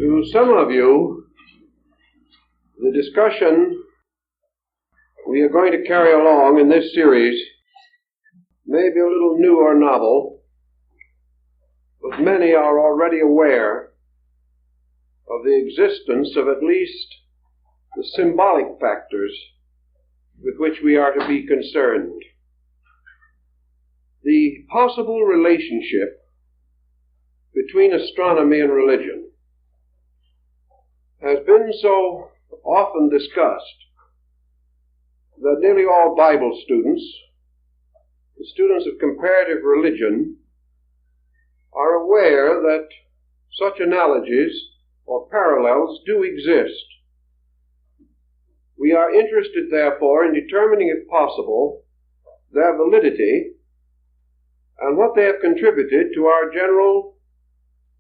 To some of you, the discussion we are going to carry along in this series may be a little new or novel, but many are already aware of the existence of at least the symbolic factors with which we are to be concerned. The possible relationship between astronomy and religion has been so often discussed that nearly all Bible students, the students of comparative religion, are aware that such analogies or parallels do exist. We are interested, therefore, in determining, if possible, their validity and what they have contributed to our general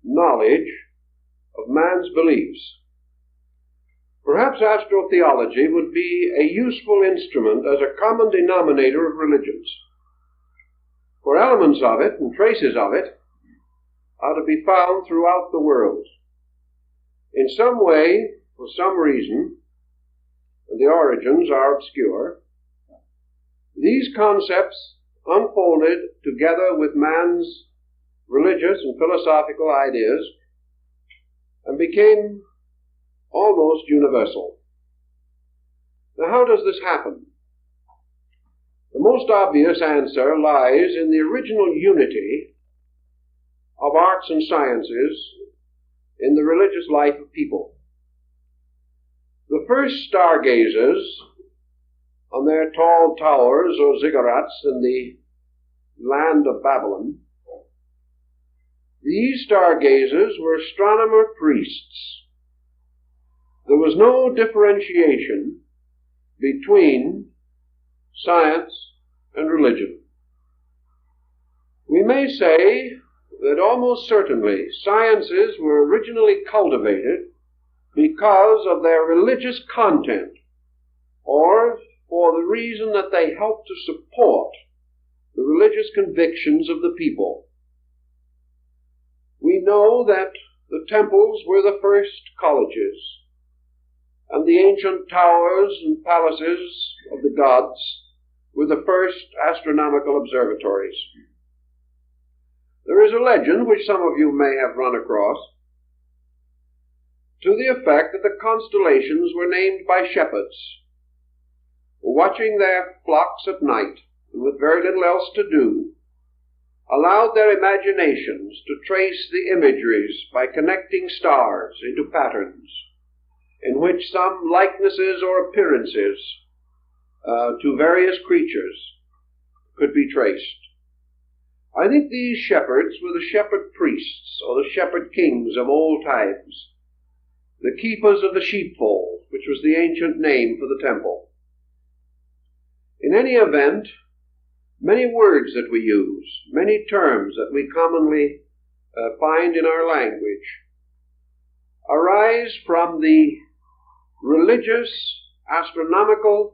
knowledge of man's beliefs. Perhaps astro-theology would be a useful instrument as a common denominator of religions, for elements of it and traces of it are to be found throughout the world. In some way, for some reason, and the origins are obscure, these concepts unfolded together with man's religious and philosophical ideas and became almost universal. Now, how does this happen? The most obvious answer lies in the original unity of arts and sciences in the religious life of people. The first stargazers on their tall towers or ziggurats in the land of Babylon, these stargazers were astronomer priests. There was no differentiation between science and religion. We may say that almost certainly sciences were originally cultivated because of their religious content, or for the reason that they helped to support the religious convictions of the people. We know that the temples were the first colleges, and the ancient towers and palaces of the gods were the first astronomical observatories. There is a legend, which some of you may have run across, to the effect that the constellations were named by shepherds, who, watching their flocks at night, and with very little else to do, allowed their imaginations to trace the imageries by connecting stars into patterns, in which some likenesses or appearances to various creatures could be traced. I think these shepherds were the shepherd priests or the shepherd kings of old times, the keepers of the sheepfold, which was the ancient name for the temple. In any event, many words that we use, many terms that we commonly find in our language, arise from the religious, astronomical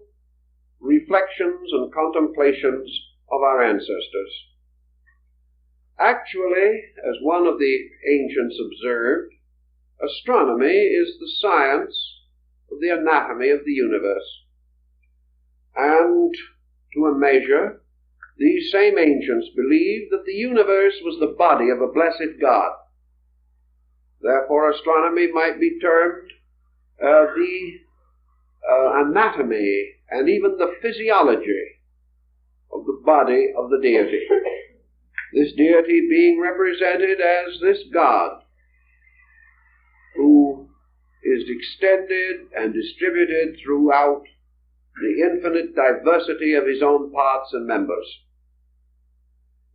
reflections and contemplations of our ancestors. Actually, as one of the ancients observed, astronomy is the science of the anatomy of the universe. And to a measure, these same ancients believed that the universe was the body of a blessed God. Therefore, astronomy might be termed the anatomy and even the physiology of the body of the deity. This deity being represented as this God who is extended and distributed throughout the infinite diversity of his own parts and members.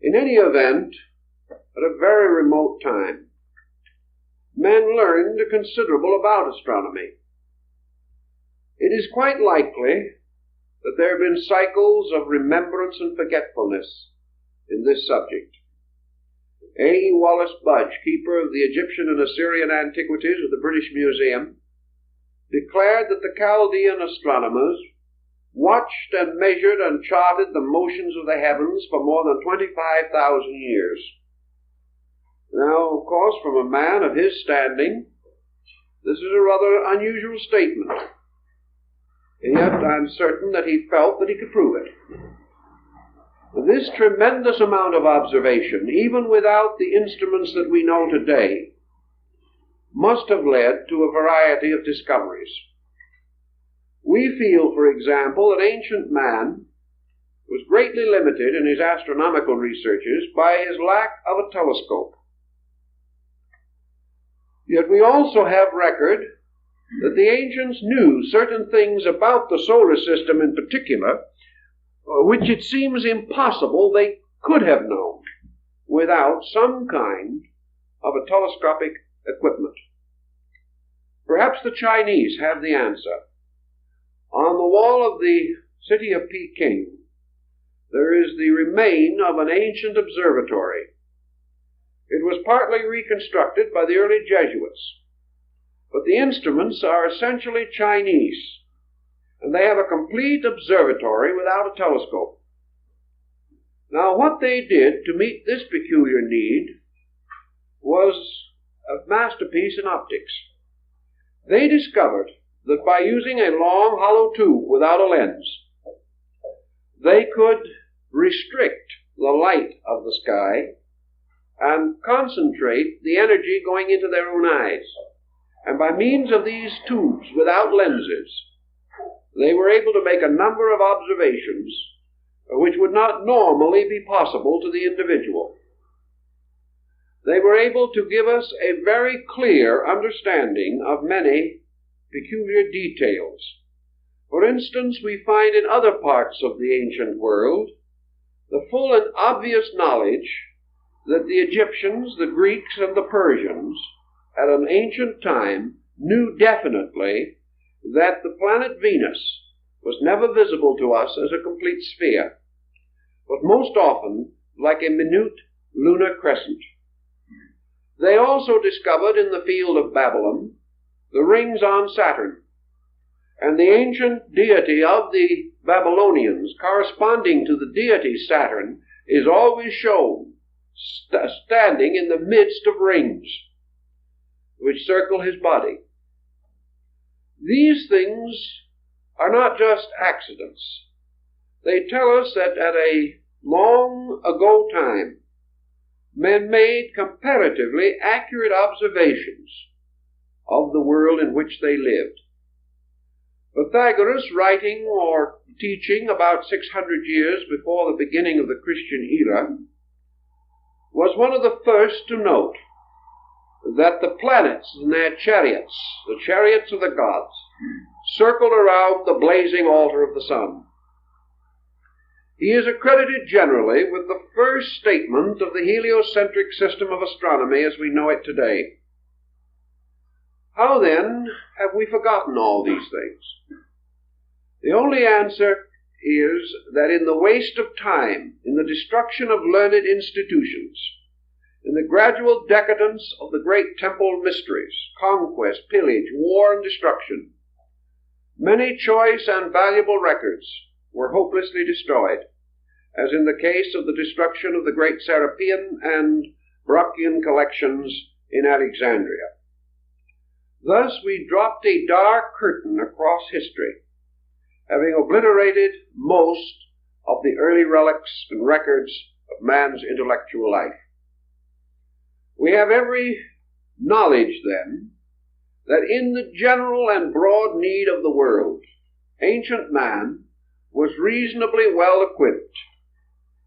In any event, at a very remote time, men learned considerable about astronomy. It is quite likely that there have been cycles of remembrance and forgetfulness in this subject. A. Wallace Budge, keeper of the Egyptian and Assyrian antiquities of the British Museum, declared that the Chaldean astronomers watched and measured and charted the motions of the heavens for more than 25,000 years. Now, of course, from a man of his standing, This is a rather unusual statement, and yet I'm certain that he felt that he could prove it. This tremendous amount of observation, even without the instruments that we know today, must have led to a variety of discoveries. We feel, for example, that ancient man was greatly limited in his astronomical researches by his lack of a telescope. Yet we also have record that the ancients knew certain things about the solar system in particular, which it seems impossible they could have known without some kind of a telescopic equipment. Perhaps the Chinese have the answer. On the wall of the city of Peking, there is the remain of an ancient observatory. It was partly reconstructed by the early Jesuits, but the instruments are essentially Chinese, and they have a complete observatory without a telescope. Now, what they did to meet this peculiar need was a masterpiece in optics. They discovered that by using a long, hollow tube without a lens, they could restrict the light of the sky and concentrate the energy going into their own eyes. And by means of these tubes without lenses, they were able to make a number of observations which would not normally be possible to the individual. They were able to give us a very clear understanding of many peculiar details. For instance, we find in other parts of the ancient world the full and obvious knowledge that the Egyptians, the Greeks, and the Persians at an ancient time knew definitely that the planet Venus was never visible to us as a complete sphere, but most often like a minute lunar crescent. They also discovered in the field of Babylon the rings on Saturn, and the ancient deity of the Babylonians, corresponding to the deity Saturn, is always shown standing in the midst of rings which circle his body. These things are not just accidents. They tell us that at a long ago time, men made comparatively accurate observations of the world in which they lived. Pythagoras, writing or teaching about 600 years before the beginning of the Christian era, was one of the first to note that the planets and their chariots, the chariots of the gods, circled around the blazing altar of the sun. He is accredited generally with the first statement of the heliocentric system of astronomy as we know it today. How then have we forgotten all these things? The only answer is that in the waste of time, in the destruction of learned institutions, in the gradual decadence of the great temple mysteries, conquest, pillage, war, and destruction, many choice and valuable records were hopelessly destroyed, as in the case of the destruction of the great Serapean and Brocchian collections in Alexandria. Thus we dropped a dark curtain across history, having obliterated most of the early relics and records of man's intellectual life. We have every knowledge, then, that in the general and broad need of the world, ancient man was reasonably well equipped.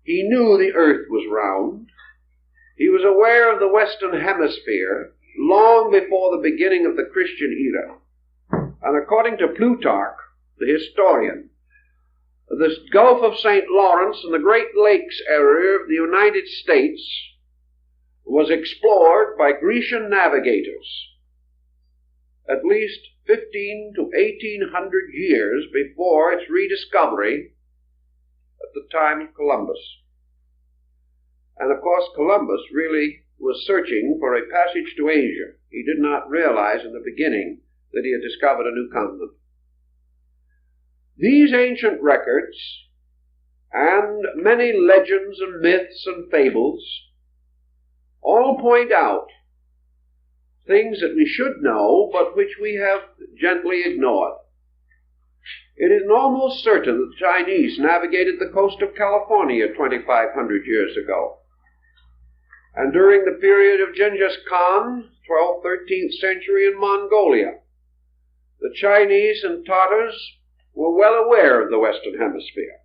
He knew the earth was round. He was aware of the Western Hemisphere long before the beginning of the Christian era. And according to Plutarch, the historian, the Gulf of St. Lawrence and the Great Lakes area of the United States was explored by Grecian navigators at least 15 to 1800 years before its rediscovery at the time of Columbus. And of course, Columbus really was searching for a passage to Asia. He did not realize in the beginning that he had discovered a new continent. These ancient records and many legends and myths and fables all point out things that we should know, but which we have gently ignored. It is almost certain that the Chinese navigated the coast of California 2,500 years ago. And during the period of Genghis Khan, 12th, 13th century in Mongolia, the Chinese and Tatars were well aware of the Western Hemisphere.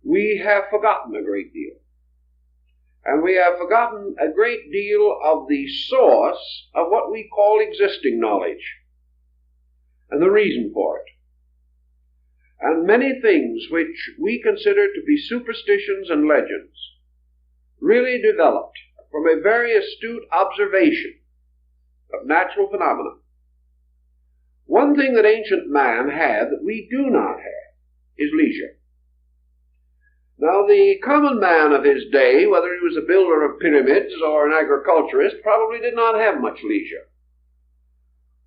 We have forgotten a great deal. And we have forgotten a great deal of the source of what we call existing knowledge, and the reason for it. And many things which we consider to be superstitions and legends really developed from a very astute observation of natural phenomena. One thing that ancient man had that we do not have is leisure. Now, the common man of his day, whether he was a builder of pyramids or an agriculturist, probably did not have much leisure.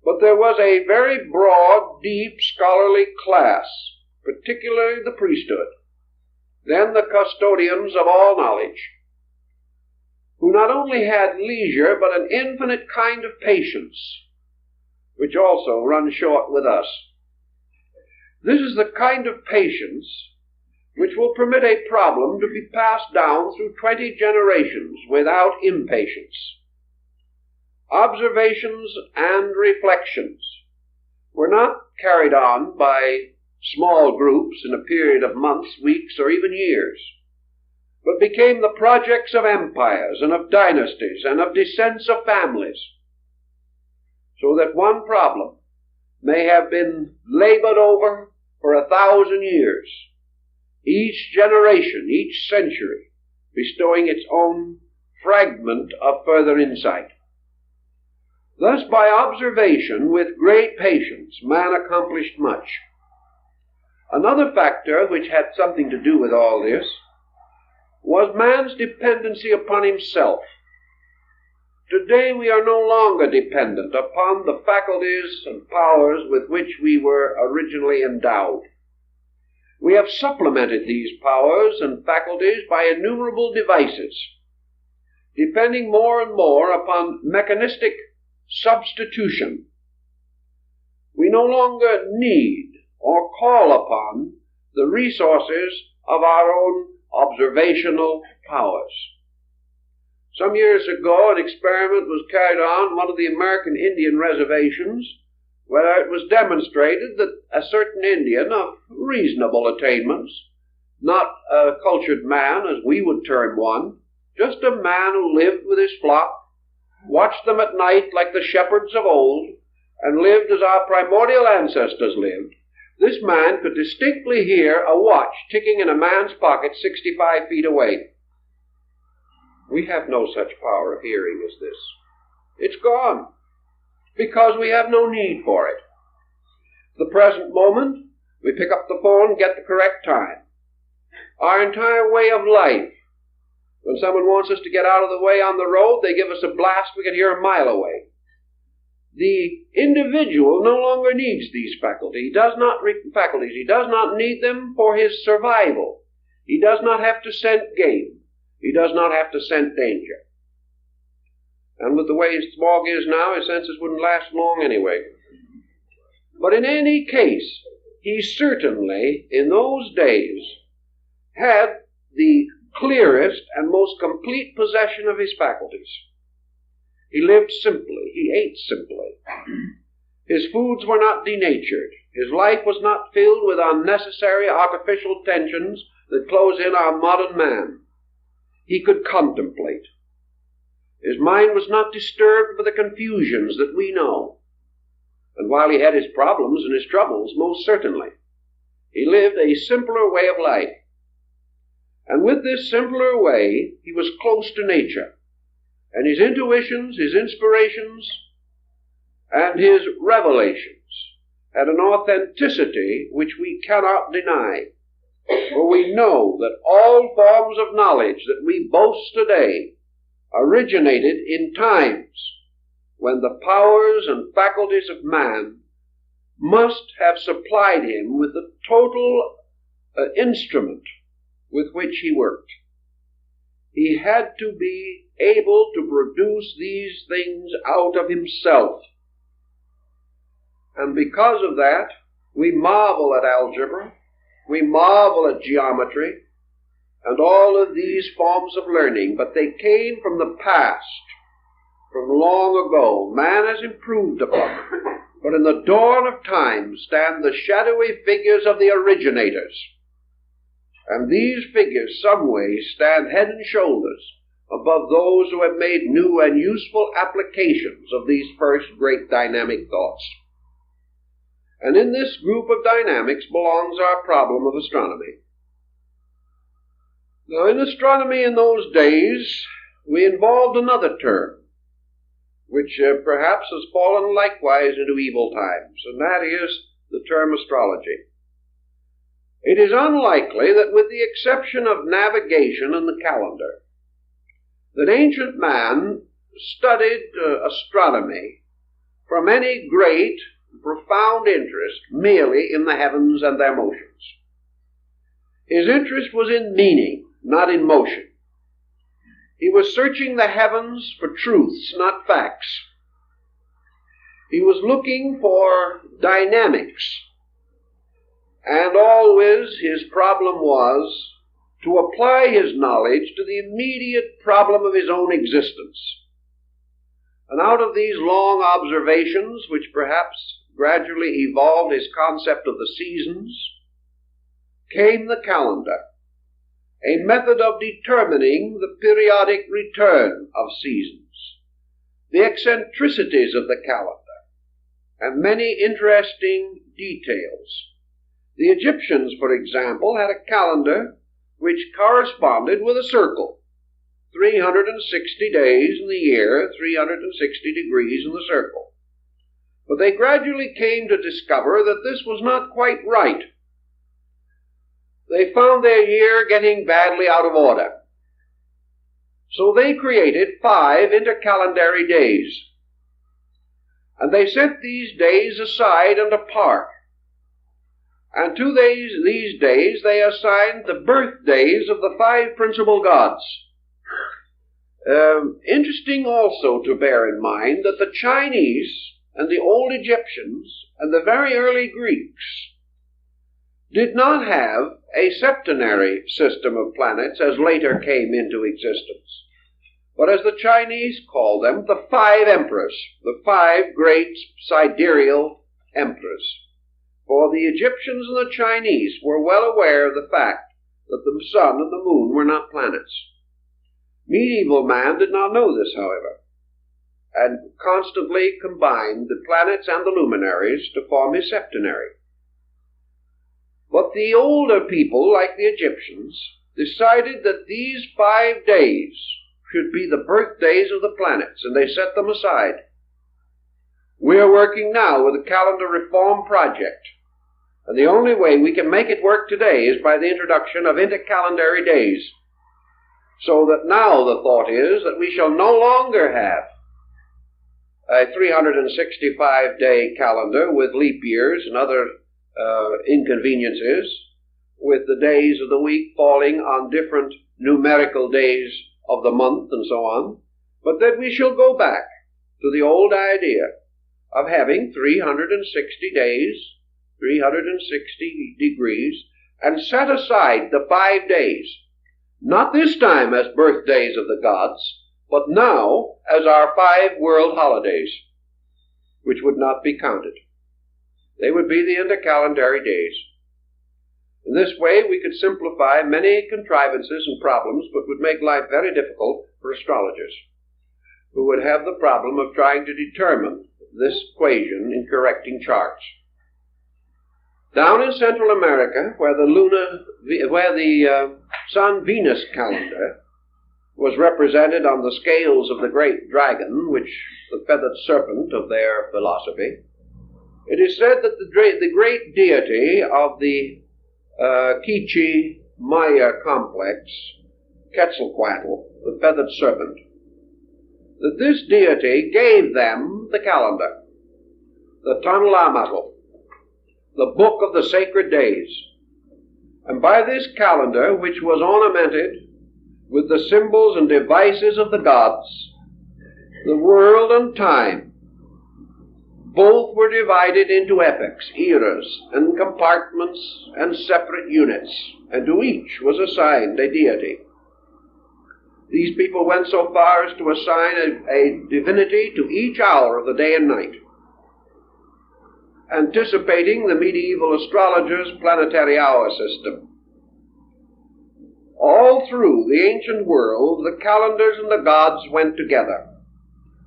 But there was a very broad, deep, scholarly class, particularly the priesthood, then the custodians of all knowledge, who not only had leisure, but an infinite kind of patience, which also runs short with us. This is the kind of patience which will permit a problem to be passed down through 20 generations without impatience. Observations and reflections were not carried on by small groups in a period of months, weeks, or even years, but became the projects of empires and of dynasties and of descents of families, so that one problem may have been labored over for 1,000 years, each generation, each century, bestowing its own fragment of further insight. Thus, by observation with great patience, man accomplished much. Another factor which had something to do with all this was man's dependency upon himself. Today we are no longer dependent upon the faculties and powers with which we were originally endowed. We have supplemented these powers and faculties by innumerable devices, depending more and more upon mechanistic substitution. We no longer need or call upon the resources of our own observational powers. Some years ago, an experiment was carried on one of the American Indian reservations, where it was demonstrated that a certain Indian of reasonable attainments, not a cultured man as we would term one, just a man who lived with his flock, watched them at night like the shepherds of old, and lived as our primordial ancestors lived, this man could distinctly hear a watch ticking in a man's pocket 65 feet away. We have no such power of hearing as this. It's gone, because we have no need for it. At the present moment, we pick up the phone and get the correct time. Our entire way of life, when someone wants us to get out of the way on the road, they give us a blast we can hear a mile away. The individual no longer needs these faculties. He does not need them for his survival. He does not have to scent game. He does not have to scent danger. And with the way his smog is now, his senses wouldn't last long anyway. But in any case, he certainly, in those days, had the clearest and most complete possession of his faculties. He lived simply. He ate simply. His foods were not denatured. His life was not filled with unnecessary artificial tensions that close in our modern man. He could contemplate. His mind was not disturbed by the confusions that we know. And while he had his problems and his troubles, most certainly, he lived a simpler way of life. And with this simpler way, he was close to nature. And his intuitions, his inspirations, and his revelations had an authenticity which we cannot deny. For we know that all forms of knowledge that we boast today originated in times when the powers and faculties of man must have supplied him with the total instrument with which he worked. he had to be able to produce these things out of himself. And because of that, we marvel at algebra, we marvel at geometry, and all of these forms of learning, but they came from the past, from long ago. Man has improved upon them. But in the dawn of time stand the shadowy figures of the originators. And these figures, some way, stand head and shoulders above those who have made new and useful applications of these first great dynamic thoughts. And in this group of dynamics belongs our problem of astronomy. Now, in astronomy in those days, we involved another term, which perhaps has fallen likewise into evil times, and that is the term astrology. It is unlikely that, with the exception of navigation and the calendar, that ancient man studied astronomy from any great, profound interest merely in the heavens and their motions. His interest was in meaning, not in motion. He was searching the heavens for truths, not facts. He was looking for dynamics. And always his problem was to apply his knowledge to the immediate problem of his own existence. And out of these long observations, which perhaps gradually evolved his concept of the seasons, came the calendar, a method of determining the periodic return of seasons, the eccentricities of the calendar, and many interesting details. The Egyptians, for example, had a calendar which corresponded with a circle, 360 days in the year, 360 degrees in the circle. But they gradually came to discover that this was not quite right. They found their year getting badly out of order. So they created 5 intercalendary days. And they set these days aside and apart. And to these days they assigned the birthdays of the 5 principal gods. Interesting also to bear in mind that the Chinese and the old Egyptians and the very early Greeks did not have a septenary system of planets as later came into existence, but as the Chinese call them, the 5 emperors, the 5 great sidereal emperors. For the Egyptians and the Chinese were well aware of the fact that the sun and the moon were not planets. Medieval man did not know this, however, and constantly combined the planets and the luminaries to form his septenary. But the older people, like the Egyptians, decided that these 5 days should be the birthdays of the planets, and they set them aside. We are working now with a calendar reform project, and the only way we can make it work today is by the introduction of intercalendary days. So that now the thought is that we shall no longer have a 365-day calendar with leap years and other inconveniences, with the days of the week falling on different numerical days of the month and so on, but that we shall go back to the old idea of having 360 days, 360 degrees, and set aside the 5 days, not this time as birthdays of the gods, but now as our 5 world holidays, which would not be counted. They would be the intercalendary days. In this way, we could simplify many contrivances and problems, but would make life very difficult for astrologers, who would have the problem of trying to determine this equation in correcting charts. Down in Central America, where the Sun-Venus calendar was represented on the scales of the great dragon, which the feathered serpent of their philosophy, it is said that the great deity of the Quiche Maya complex, Quetzalcoatl, the feathered serpent, that this deity gave them the calendar, the Tanlamatl, the book of the sacred days. And by this calendar, which was ornamented with the symbols and devices of the gods, the world and time, both were divided into epochs, eras, and compartments and separate units, and to each was assigned a deity. These people went so far as to assign a divinity to each hour of the day and night, anticipating the medieval astrologers' planetary hour system. All through the ancient world, the calendars and the gods went together.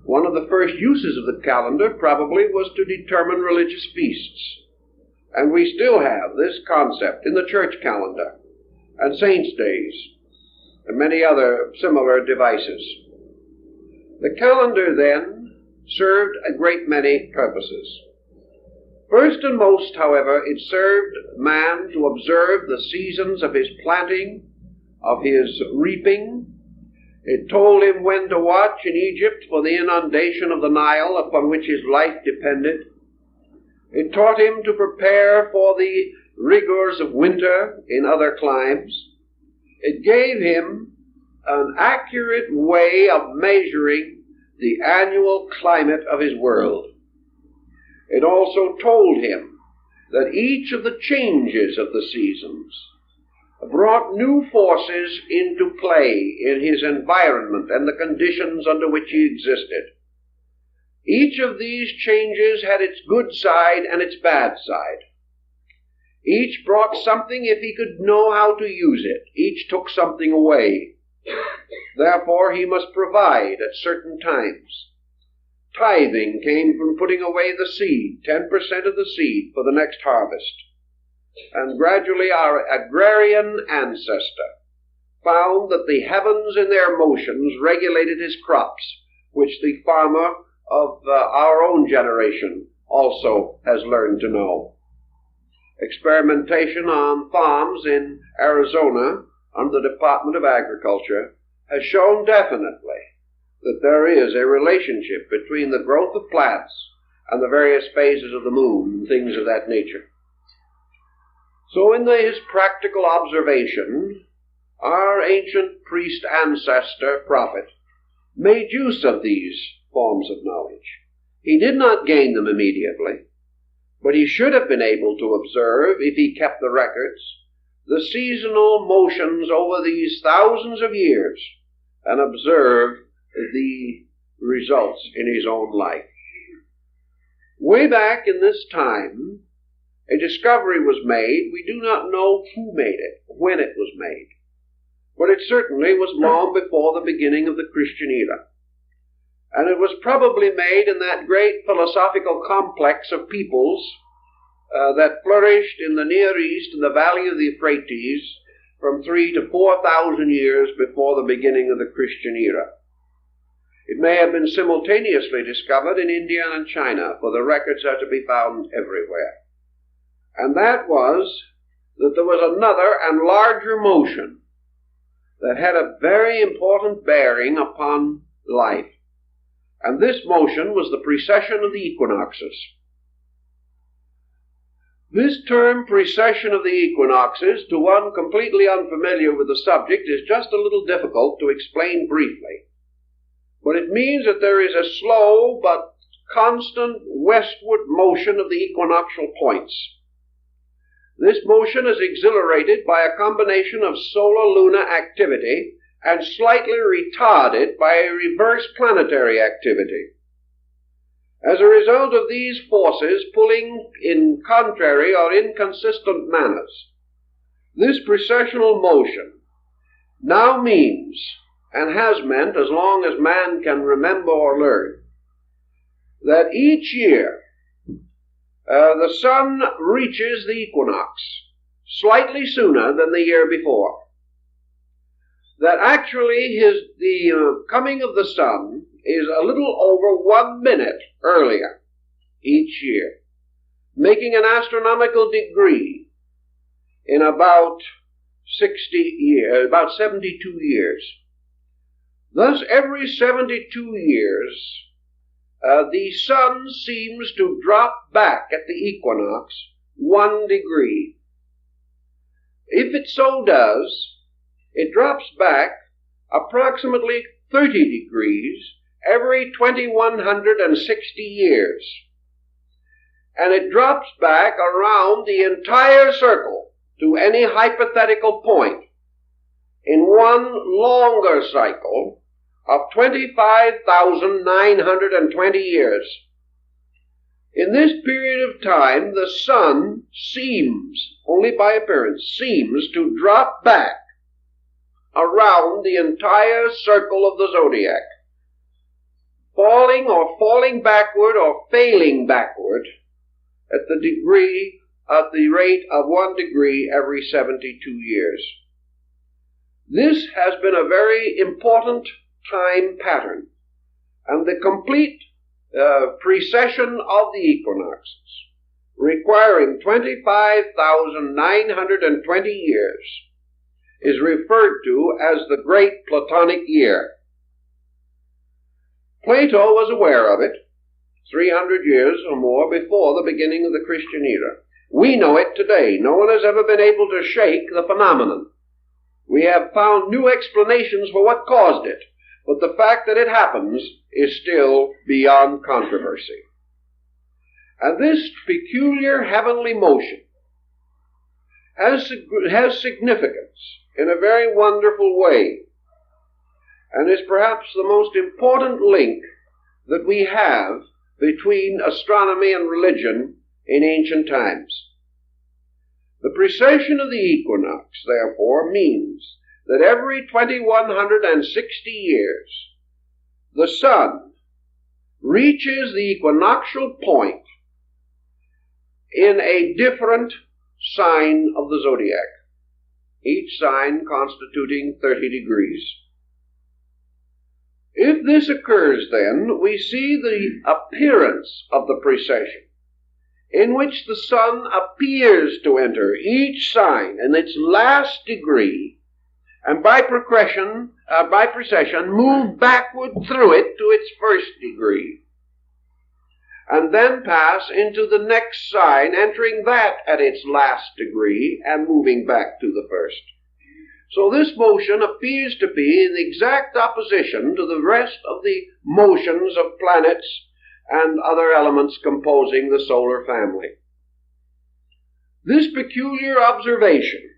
One of the first uses of the calendar probably was to determine religious feasts, and we still have this concept in the church calendar and saints' days and many other similar devices. The calendar then served a great many purposes. First and most, however, it served man to observe the seasons of his planting, of his reaping. It told him when to watch in Egypt for the inundation of the Nile upon which his life depended. It taught him to prepare for the rigors of winter in other climes. It gave him an accurate way of measuring the annual climate of his world. It also told him that each of the changes of the seasons brought new forces into play in his environment and the conditions under which he existed. Each of these changes had its good side and its bad side. Each brought something if he could know how to use it. Each took something away. Therefore, he must provide at certain times. Tithing came from putting away the seed, 10% of the seed for the next harvest. And gradually our agrarian ancestor found that the heavens in their motions regulated his crops, which the farmer of our own generation also has learned to know. Experimentation on farms in Arizona under the Department of Agriculture has shown definitely that there is a relationship between the growth of plants and the various phases of the moon and things of that nature. So in his practical observation, our ancient priest ancestor, prophet, made use of these forms of knowledge. He did not gain them immediately, but he should have been able to observe, if he kept the records, the seasonal motions over these thousands of years and observe the results in his own life. Way back in this time, a discovery was made. We do not know who made it, when it was made, but it certainly was long before the beginning of the Christian era. And it was probably made in that great philosophical complex of peoples that flourished in the Near East in the valley of the Euphrates from 3,000 to 4,000 years before the beginning of the Christian era. It may have been simultaneously discovered in India and China, for the records are to be found everywhere. And that was that there was another and larger motion that had a very important bearing upon life. And this motion was the precession of the equinoxes. This term, precession of the equinoxes, to one completely unfamiliar with the subject, is just a little difficult to explain briefly. But it means that there is a slow but constant westward motion of the equinoctial points. This motion is exhilarated by a combination of solar-lunar activity and slightly retarded by a reverse planetary activity. As a result of these forces pulling in contrary or inconsistent manners, this precessional motion now means, and has meant as long as man can remember or learn, that each year the sun reaches the equinox slightly sooner than the year before. That actually the coming of the sun is a little over 1 minute earlier each year, making an astronomical degree in about 72 years. Thus, every 72 years, the sun seems to drop back at the equinox 1 degree. If it so does, it drops back approximately 30 degrees every 2160 years. And it drops back around the entire circle to any hypothetical point in one longer cycle of 25,920 years. In this period of time, the sun seems, only by appearance, seems to drop back around the entire circle of the zodiac, falling backward or failing backward at the rate of 1 degree every 72 years. This has been a very important time pattern, and the complete precession of the equinoxes, requiring 25,920 years, is referred to as the Great Platonic Year. Plato was aware of it 300 years or more before the beginning of the Christian era. We know it today. No one has ever been able to shake the phenomenon. We have found new explanations for what caused it, but the fact that it happens is still beyond controversy. And this peculiar heavenly motion has significance in a very wonderful way, and is perhaps the most important link that we have between astronomy and religion in ancient times. The precession of the equinox, therefore, means that every 2160 years, the sun reaches the equinoctial point in a different sign of the zodiac, each sign constituting 30 degrees. If this occurs, then, we see the appearance of the precession, in which the sun appears to enter each sign in its last degree, and by precession move backward through it to its first degree, and then pass into the next sign, entering that at its last degree and moving back to the first. So this motion appears to be in exact opposition to the rest of the motions of planets and other elements composing the solar family. This peculiar observation,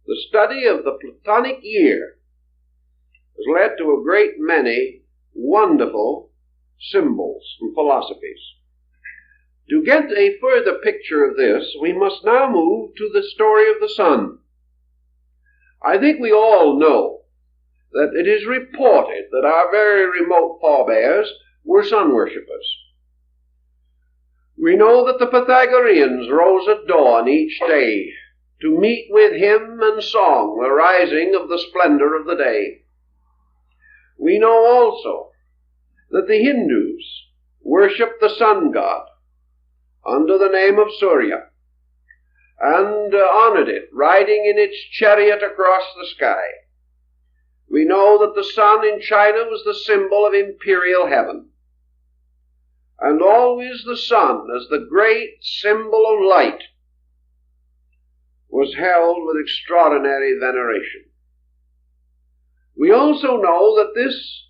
the study of the Platonic year, has led to a great many wonderful symbols and philosophies. To get a further picture of this, we must now move to the story of the sun. I think we all know that it is reported that our very remote forebears were sun worshippers. We know that the Pythagoreans rose at dawn each day to meet with hymn and song the rising of the splendor of the day. We know also that the Hindus worship the sun god under the name of Surya, and honored it, riding in its chariot across the sky. We know that the sun in China was the symbol of imperial heaven, and always the sun, as the great symbol of light, was held with extraordinary veneration. We also know that this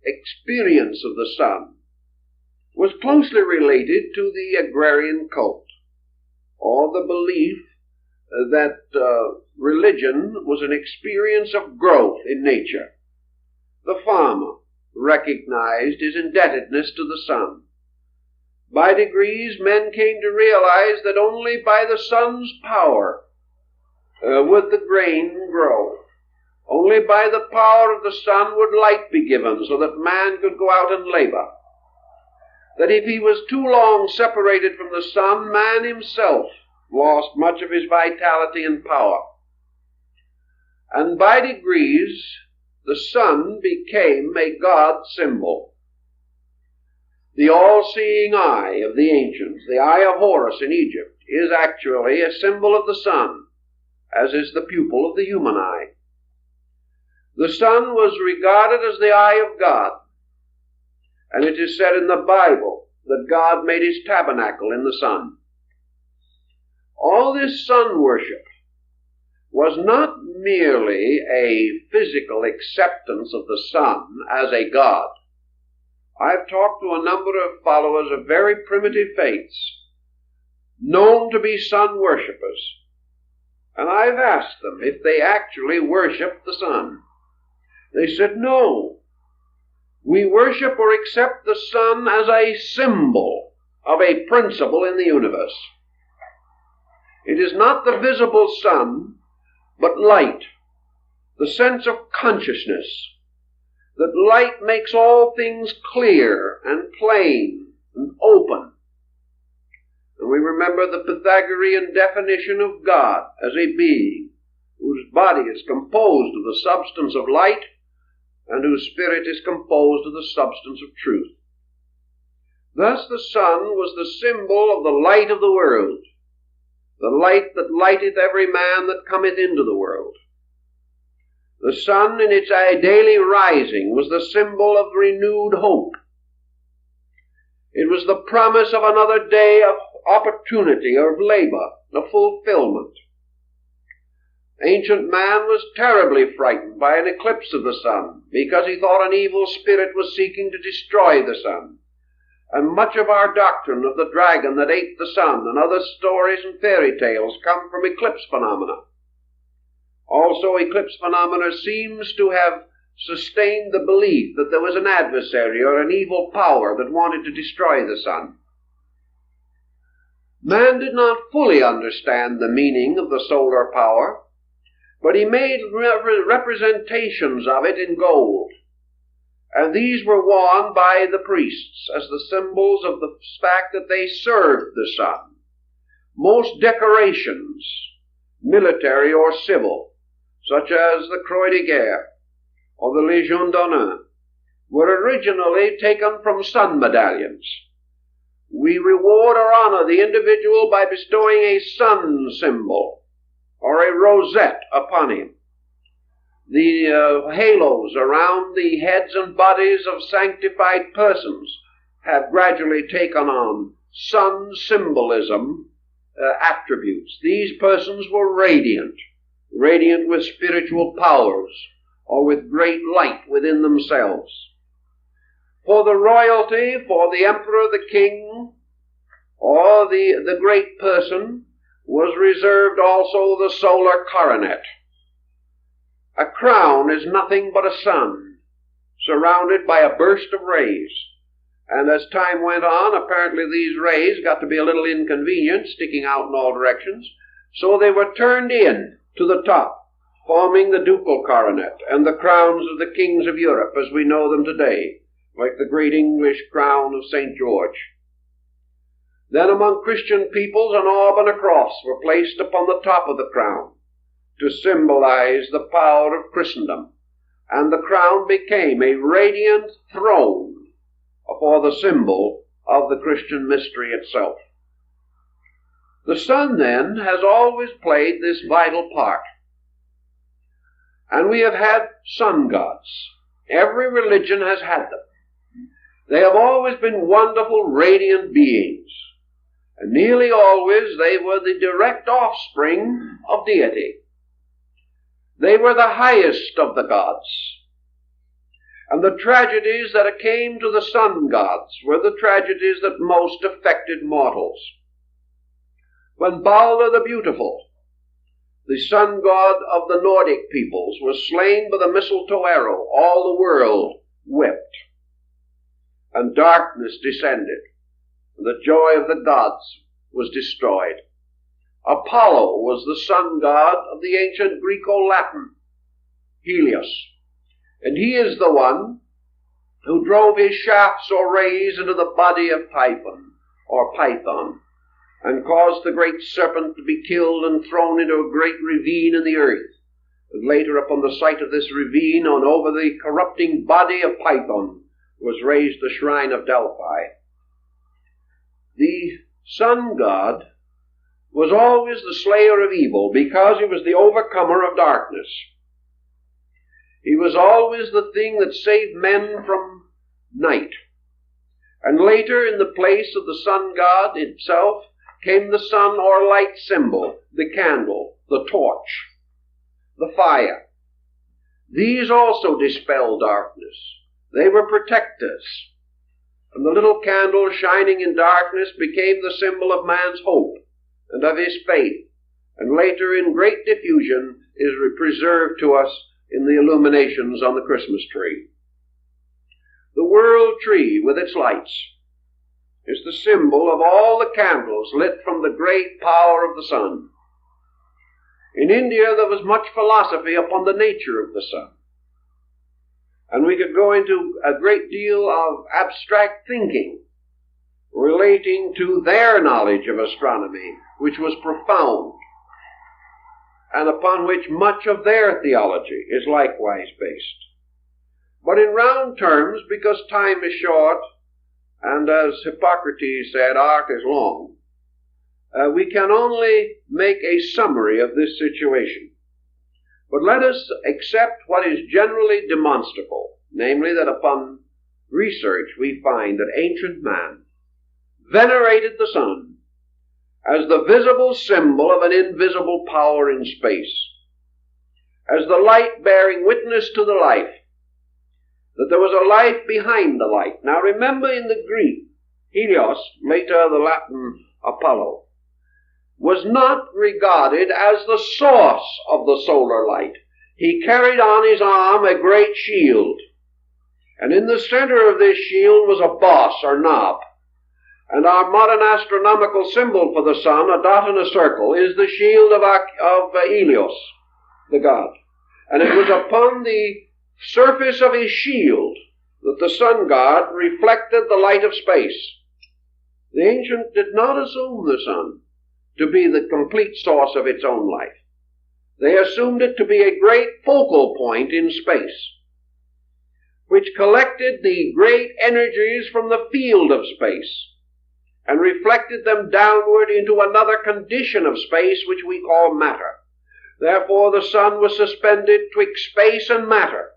experience of the sun was closely related to the agrarian cult, or the belief that religion was an experience of growth in nature. The farmer recognized his indebtedness to the sun. By degrees, men came to realize that only by the sun's power would the grain grow. Only by the power of the sun would light be given so that man could go out and labor. That if he was too long separated from the sun, man himself lost much of his vitality and power. And by degrees, the sun became a God symbol. The all-seeing eye of the ancients, the eye of Horus in Egypt, is actually a symbol of the sun, as is the pupil of the human eye. The sun was regarded as the eye of God, and it is said in the Bible that God made his tabernacle in the sun. All this sun worship was not merely a physical acceptance of the sun as a god. I've talked to a number of followers of very primitive faiths, known to be sun worshippers, and I've asked them if they actually worship the sun. They said, no. We worship or accept the sun as a symbol of a principle in the universe. It is not the visible sun, but light, the sense of consciousness, that light makes all things clear and plain and open. And we remember the Pythagorean definition of God as a being whose body is composed of the substance of light and whose spirit is composed of the substance of truth. Thus the sun was the symbol of the light of the world, the light that lighteth every man that cometh into the world. The sun in its daily rising was the symbol of renewed hope. It was the promise of another day of opportunity, of labor, of fulfillment. Ancient man was terribly frightened by an eclipse of the sun because he thought an evil spirit was seeking to destroy the sun. And much of our doctrine of the dragon that ate the sun and other stories and fairy tales come from eclipse phenomena. Also, eclipse phenomena seems to have sustained the belief that there was an adversary or an evil power that wanted to destroy the sun. Man did not fully understand the meaning of the solar power, but he made representations of it in gold. And these were worn by the priests as the symbols of the fact that they served the sun. Most decorations, military or civil, such as the Croix de Guerre or the Légion d'Honneur, were originally taken from sun medallions. We reward or honor the individual by bestowing a sun symbol or a rosette upon him. The halos around the heads and bodies of sanctified persons have gradually taken on sun symbolism attributes. These persons were radiant with spiritual powers, or with great light within themselves. For the royalty, for the emperor, the king, or the great person, was reserved also the solar coronet. A crown is nothing but a sun, surrounded by a burst of rays. And as time went on, apparently these rays got to be a little inconvenient, sticking out in all directions, so they were turned in to the top, forming the ducal coronet and the crowns of the kings of Europe as we know them today, like the great English crown of St. George. Then among Christian peoples an orb and a cross were placed upon the top of the crown to symbolize the power of Christendom, and the crown became a radiant throne for the symbol of the Christian mystery itself. The sun, then, has always played this vital part. And we have had sun gods. Every religion has had them. They have always been wonderful, radiant beings. And nearly always they were the direct offspring of deity. They were the highest of the gods. And the tragedies that came to the sun gods were the tragedies that most affected mortals. When Balder the Beautiful, the sun god of the Nordic peoples, was slain by the mistletoe arrow, all the world wept, and darkness descended, and the joy of the gods was destroyed. Apollo was the sun god of the ancient Greco-Latin, Helios, and he is the one who drove his shafts or rays into the body of Python, and caused the great serpent to be killed and thrown into a great ravine in the earth. And later, upon the site of this ravine, and over the corrupting body of Python, was raised the shrine of Delphi. The sun god was always the slayer of evil because he was the overcomer of darkness. He was always the thing that saved men from night. And later, in the place of the sun god itself, came the sun or light symbol, the candle, the torch the fire. These also dispel darkness. They were protectors. And the little candle shining in darkness became the symbol of man's hope and of his faith, and later in great diffusion is preserved to us in the illuminations on the Christmas tree. The world tree with its lights is the symbol of all the candles lit from the great power of the sun. In India there was much philosophy upon the nature of the sun, and we could go into a great deal of abstract thinking relating to their knowledge of astronomy, which was profound, and upon which much of their theology is likewise based. But in round terms, because time is short, and as Hippocrates said, art is long, we can only make a summary of this situation. But let us accept what is generally demonstrable, namely that upon research we find that ancient man venerated the sun as the visible symbol of an invisible power in space, as the light bearing witness to the life, that there was a life behind the light. Now remember, in the Greek, Helios, later the Latin Apollo, was not regarded as the source of the solar light. He carried on his arm a great shield, and in the center of this shield was a boss or knob. And our modern astronomical symbol for the sun, a dot and a circle, is the shield of Helios, the god. And it was upon the surface of his shield that the sun god reflected the light of space. The ancients did not assume the sun to be the complete source of its own life. They assumed it to be a great focal point in space, which collected the great energies from the field of space and reflected them downward into another condition of space which we call matter. Therefore the sun was suspended twixt space and matter,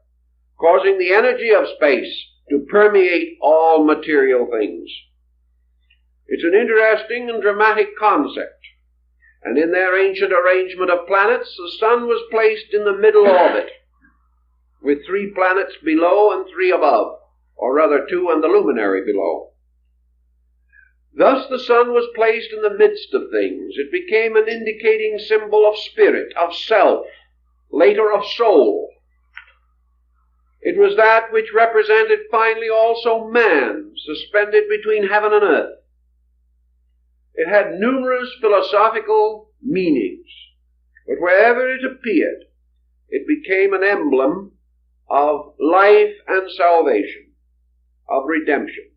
causing the energy of space to permeate all material things. It's an interesting and dramatic concept. And in their ancient arrangement of planets, the sun was placed in the middle orbit, with 3 planets below and 3 above, or rather 2 and the luminary below. Thus the sun was placed in the midst of things. It became an indicating symbol of spirit, of self, later of soul. It was that which represented finally also man, suspended between heaven and earth. It had numerous philosophical meanings, but wherever it appeared, it became an emblem of life and salvation, of redemption.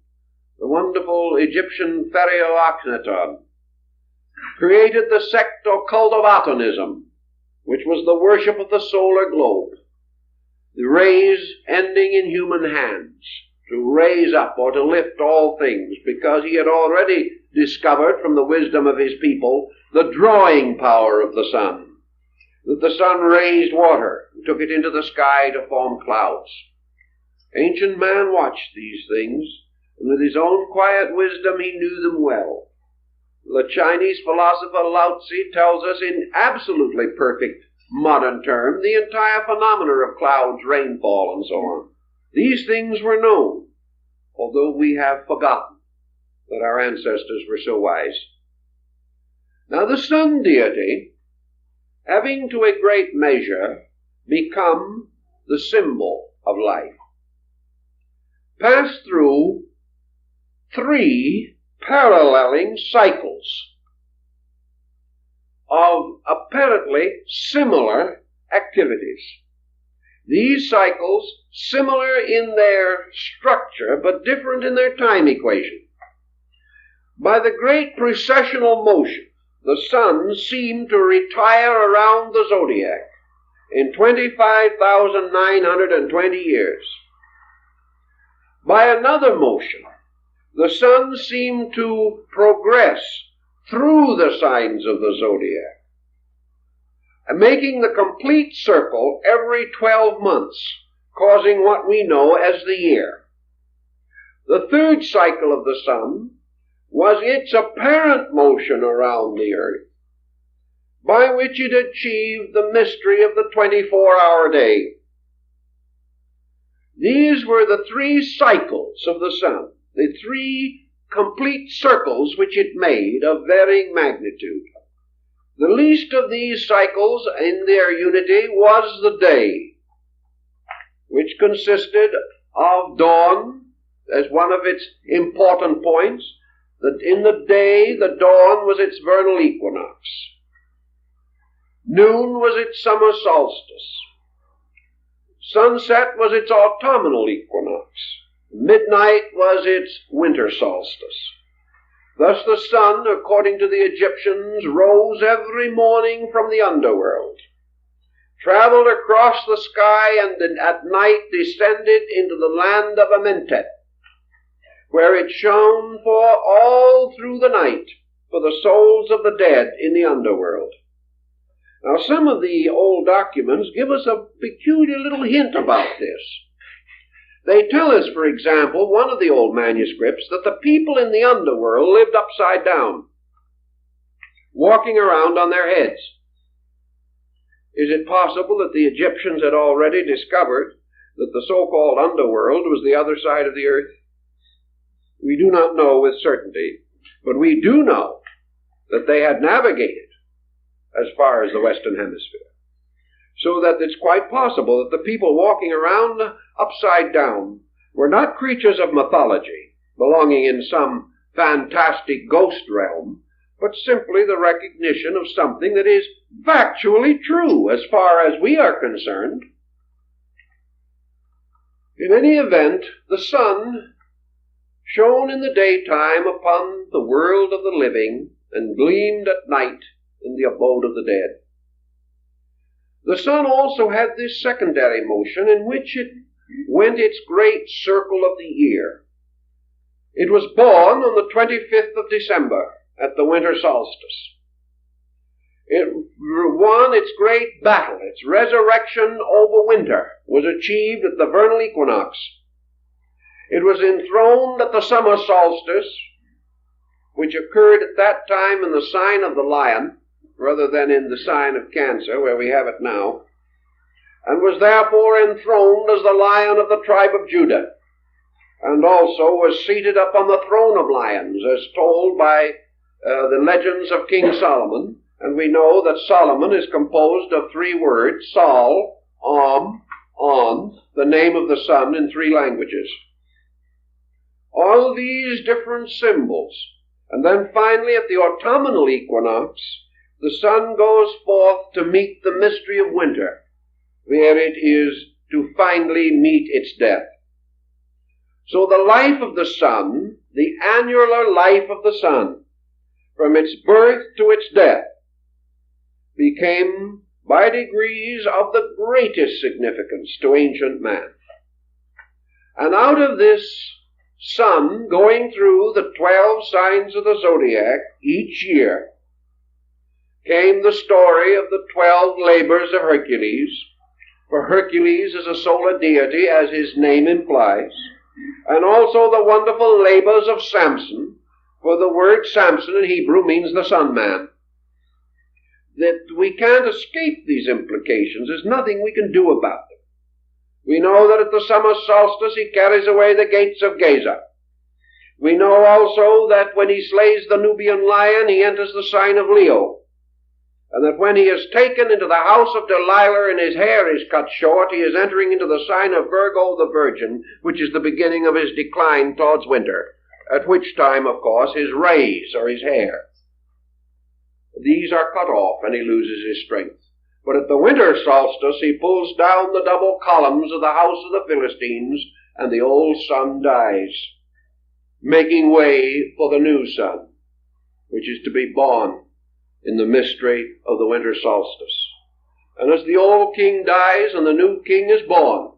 The wonderful Egyptian pharaoh Akhenaton created the sect or cult of Atonism, which was the worship of the solar globe, the rays ending in human hands, to raise up or to lift all things, because he had already discovered from the wisdom of his people the drawing power of the sun, that the sun raised water and took it into the sky to form clouds. Ancient man watched these things, and with his own quiet wisdom he knew them well. The Chinese philosopher Lao Tzu tells us in absolutely perfect modern term the entire phenomena of clouds, rainfall, and so on. These things were known, although we have forgotten that our ancestors were so wise. Now the sun deity, having to a great measure become the symbol of life, passed through 3 paralleling cycles of apparently similar activities. These cycles similar in their structure, but different in their time equation. By the great precessional motion, the sun seemed to retire around the zodiac in 25,920 years. By another motion, the sun seemed to progress through the signs of the zodiac, and making the complete circle every 12 months, causing what we know as the year. The 3rd cycle of the sun was its apparent motion around the earth, by which it achieved the mystery of the 24-hour day. These were the 3 cycles of the sun, the 3 complete circles which it made of varying magnitude. The least of these cycles in their unity was the day, which consisted of dawn as one of its important points, that in the day the dawn was its vernal equinox. Noon was its summer solstice. Sunset was its autumnal equinox. Midnight was its winter solstice. Thus the sun, according to the Egyptians, rose every morning from the underworld, traveled across the sky, and at night descended into the land of Amentet, where it shone for all through the night for the souls of the dead in the underworld. Now, some of the old documents give us a peculiar little hint about this. They tell us, for example, one of the old manuscripts, that the people in the underworld lived upside down, walking around on their heads. Is it possible that the Egyptians had already discovered that the so-called underworld was the other side of the earth? We do not know with certainty, but we do know that they had navigated as far as the Western Hemisphere. So that it's quite possible that the people walking around upside down were not creatures of mythology, belonging in some fantastic ghost realm, but simply the recognition of something that is factually true as far as we are concerned. In any event, the sun shone in the daytime upon the world of the living and gleamed at night in the abode of the dead. The sun also had this secondary motion in which it went its great circle of the year. It was born on the 25th of December at the winter solstice. It won its great battle. Its resurrection over winter was achieved at the vernal equinox. It was enthroned at the summer solstice, which occurred at that time in the sign of the lion, rather than in the sign of Cancer, where we have it now, and was therefore enthroned as the Lion of the tribe of Judah, and also was seated upon the throne of lions, as told by the legends of King Solomon. And we know that Solomon is composed of 3 words, Sol, On, the name of the sun in 3 languages. All these different symbols. And then finally at the autumnal equinox, the sun goes forth to meet the mystery of winter, where it is to finally meet its death. So the life of the sun, the annular life of the sun, from its birth to its death, became by degrees of the greatest significance to ancient man. And out of this sun going through the 12 signs of the Zodiac each year came the story of the 12 labors of Hercules, for Hercules is a solar deity, as his name implies, and also the wonderful labors of Samson, for the word Samson in Hebrew means the sun man. That we can't escape these implications. There's nothing we can do about them. We know that at the summer solstice he carries away the gates of Gaza. We know also that when he slays the Nubian lion, he enters the sign of Leo. And that when he is taken into the house of Delilah and his hair is cut short, he is entering into the sign of Virgo the Virgin, which is the beginning of his decline towards winter, at which time, of course, his rays or his hair, these are cut off and he loses his strength. But at the winter solstice he pulls down the double columns of the house of the Philistines, and the old sun dies, making way for the new sun, which is to be born in the mystery of the winter solstice. And as the old king dies and the new king is born,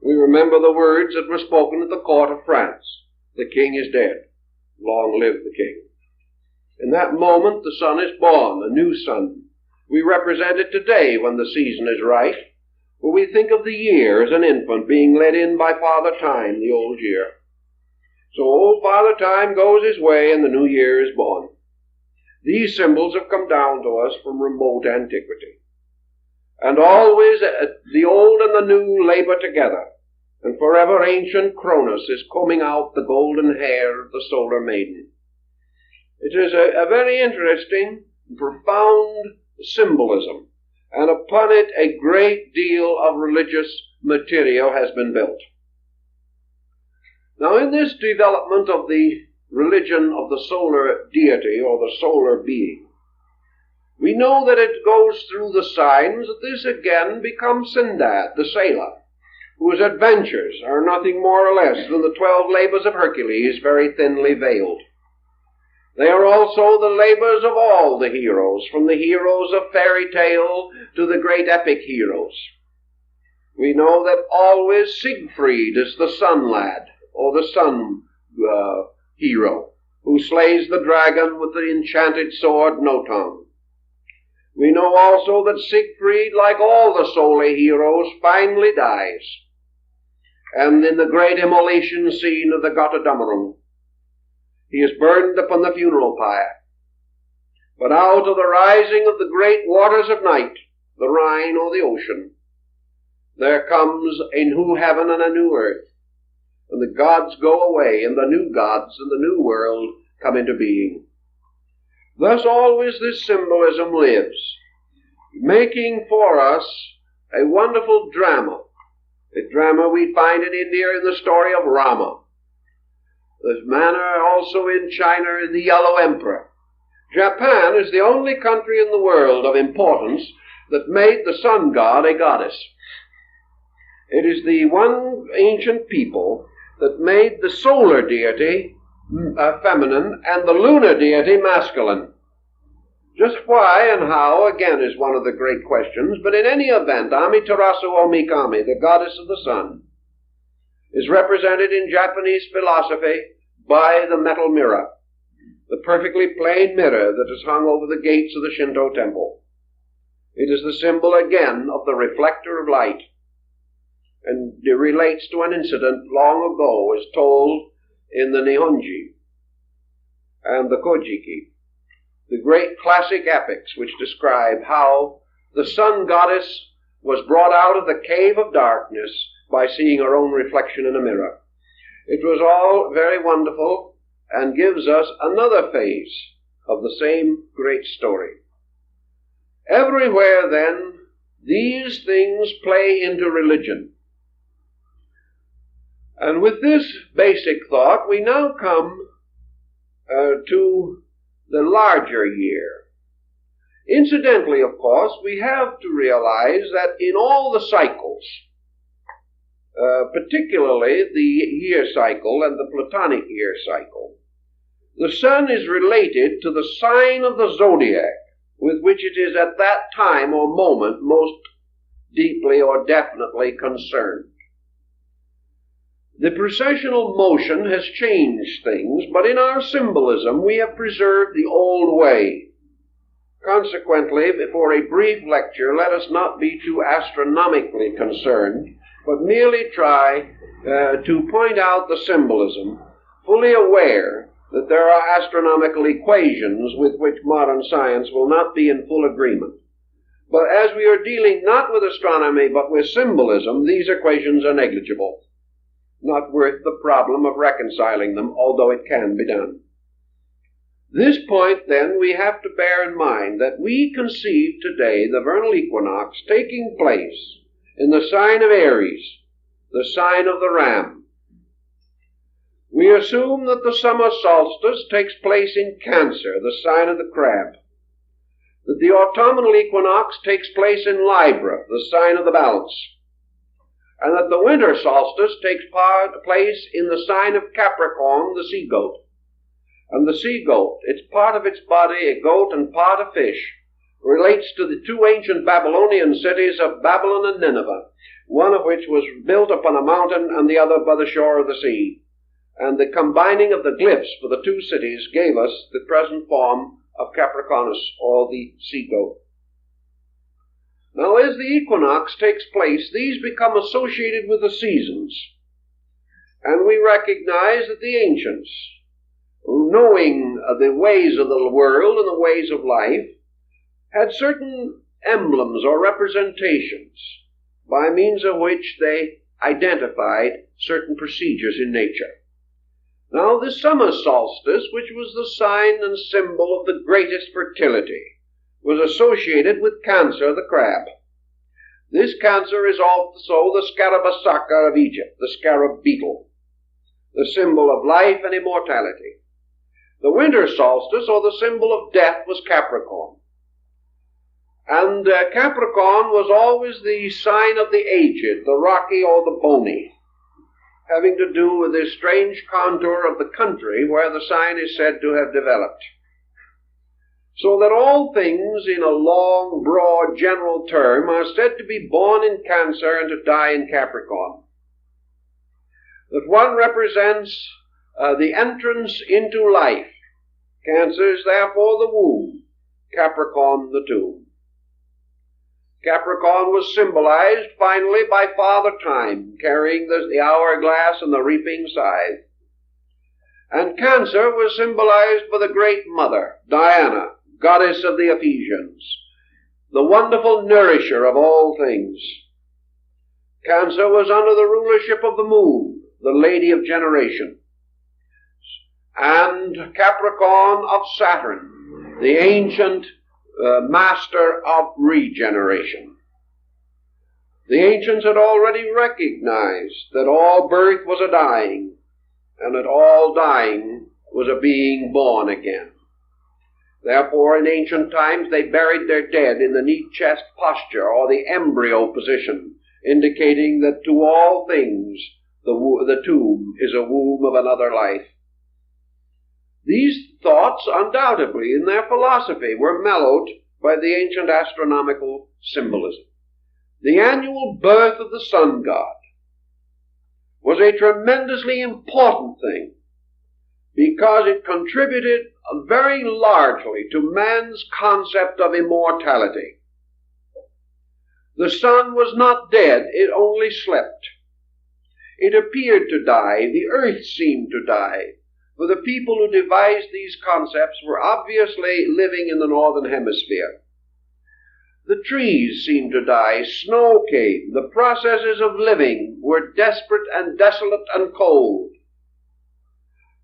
we remember the words that were spoken at the court of France. The king is dead. Long live the king. In that moment the son is born, a new son. We represent it today when the season is right, for we think of the year as an infant being led in by Father Time, the old year. So old Father Time goes his way and the new year is born. These symbols have come down to us from remote antiquity. And always the old and the new labor together, and forever ancient Cronus is combing out the golden hair of the solar maiden. It is a very interesting, profound symbolism, and upon it a great deal of religious material has been built. Now, in this development of the religion of the solar deity or the solar being, we know that it goes through the signs that this again becomes Sindad, the sailor, whose adventures are nothing more or less than the 12 labors of Hercules, very thinly veiled. They are also the labors of all the heroes, from the heroes of fairy tale to the great epic heroes. We know that always Siegfried is the sun lad, or the sun hero, who slays the dragon with the enchanted sword Noton. We know also that Siegfried, like all the solar heroes, finally dies. And in the great immolation scene of the Götterdämmerung, he is burned upon the funeral pyre. But out of the rising of the great waters of night, the Rhine or the ocean, there comes a new heaven and a new earth, and the gods go away, and the new gods and the new world come into being. Thus always this symbolism lives, making for us a wonderful drama. A drama we find in India in the story of Rama. This manner also in China in the Yellow Emperor. Japan is the only country in the world of importance that made the sun god a goddess. It is the one ancient people that made the solar deity feminine and the lunar deity masculine. Just why and how, again, is one of the great questions, but in any event, Amaterasu Omikami, the goddess of the sun, is represented in Japanese philosophy by the metal mirror, the perfectly plain mirror that is hung over the gates of the Shinto temple. It is the symbol, again, of the reflector of light, and it relates to an incident long ago, as told in the Nihonji and the Kojiki, the great classic epics which describe how the sun goddess was brought out of the cave of darkness by seeing her own reflection in a mirror. It was all very wonderful and gives us another phase of the same great story. Everywhere, then, these things play into religion. And with this basic thought, we now come to the larger year. Incidentally, of course, we have to realize that in all the cycles, particularly the year cycle and the Platonic year cycle, the sun is related to the sign of the Zodiac with which it is at that time or moment most deeply or definitely concerned. The precessional motion has changed things, but in our symbolism we have preserved the old way. Consequently, for a brief lecture, let us not be too astronomically concerned, but merely try to point out the symbolism, fully aware that there are astronomical equations with which modern science will not be in full agreement. But as we are dealing not with astronomy but with symbolism, these equations are negligible. Not worth the problem of reconciling them, although it can be done. This point, then, we have to bear in mind that we conceive today the vernal equinox taking place in the sign of Aries, the sign of the ram. We assume that the summer solstice takes place in Cancer, the sign of the crab, that the autumnal equinox takes place in Libra, the sign of the balance, and that the winter solstice takes place in the sign of Capricorn, the sea goat. And the sea goat, it's part of its body a goat and part a fish, relates to the two ancient Babylonian cities of Babylon and Nineveh, one of which was built upon a mountain and the other by the shore of the sea. And the combining of the glyphs for the two cities gave us the present form of Capricornus, or the sea goat. Now, as the equinox takes place, these become associated with the seasons. And we recognize that the ancients, knowing the ways of the world and the ways of life, had certain emblems or representations by means of which they identified certain procedures in nature. Now, the summer solstice, which was the sign and symbol of the greatest fertility, was associated with Cancer, the crab. This Cancer is also the Scarabasaka of Egypt, the scarab beetle, the symbol of life and immortality. The winter solstice, or the symbol of death, was Capricorn. And Capricorn was always the sign of the aged, the rocky or the bony, having to do with this strange contour of the country where the sign is said to have developed. So that all things in a long, broad, general term are said to be born in Cancer and to die in Capricorn. That one represents the entrance into life. Cancer is therefore the womb, Capricorn the tomb. Capricorn was symbolized finally by Father Time, carrying the hourglass and the reaping scythe. And Cancer was symbolized by the great mother, Diana, goddess of the Ephesians, the wonderful nourisher of all things. Cancer was under the rulership of the moon, the lady of generation, and Capricorn of Saturn, the ancient master of regeneration. The ancients had already recognized that all birth was a dying, and that all dying was a being born again. Therefore, in ancient times, they buried their dead in the neat chest posture, or the embryo position, indicating that to all things the tomb is a womb of another life. These thoughts, undoubtedly, in their philosophy, were mellowed by the ancient astronomical symbolism. The annual birth of the sun god was a tremendously important thing because it contributed very largely to man's concept of immortality. The sun was not dead, it only slept. It appeared to die, the earth seemed to die, for the people who devised these concepts were obviously living in the northern hemisphere. The trees seemed to die, snow came, the processes of living were desperate and desolate and cold.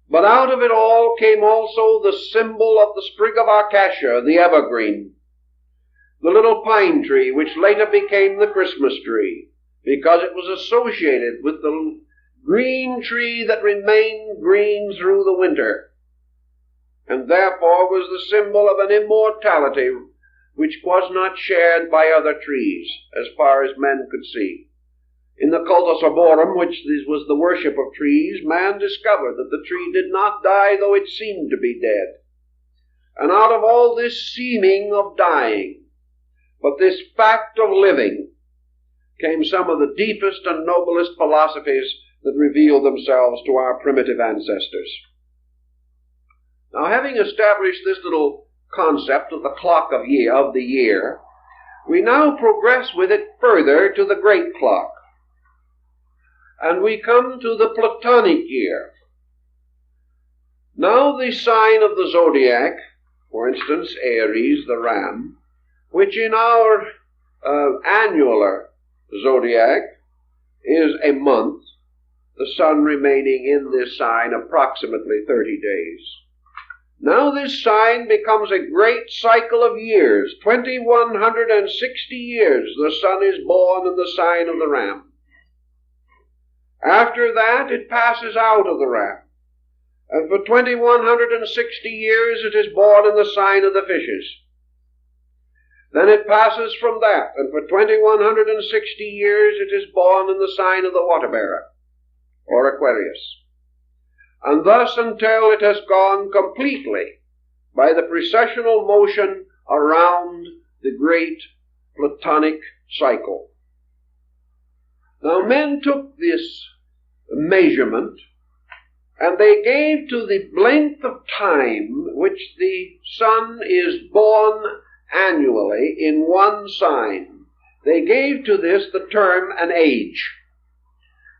But out of it all came also the symbol of the sprig of acacia, the evergreen, the little pine tree which later became the Christmas tree, because it was associated with the green tree that remained green through the winter, and therefore was the symbol of an immortality which was not shared by other trees, as far as men could see. In the cultus arborum, which was the worship of trees, man discovered that the tree did not die, though it seemed to be dead. And out of all this seeming of dying, but this fact of living, came some of the deepest and noblest philosophies that revealed themselves to our primitive ancestors. Now, having established this little concept of the clock of the year, we now progress with it further to the great clock. And we come to the Platonic year. Now the sign of the Zodiac, for instance, Aries, the ram, which in our annular Zodiac is a month, the sun remaining in this sign approximately 30 days. Now this sign becomes a great cycle of years. 2160 years the sun is born in the sign of the ram. After that it passes out of the ram. And for 2160 years it is born in the sign of the fishes. Then it passes from that, and for 2160 years it is born in the sign of the water bearer, or Aquarius. And thus until it has gone completely by the precessional motion around the great Platonic cycle. Now men took this measurement and they gave to the length of time which the sun is born annually in one sign, they gave to this the term an age.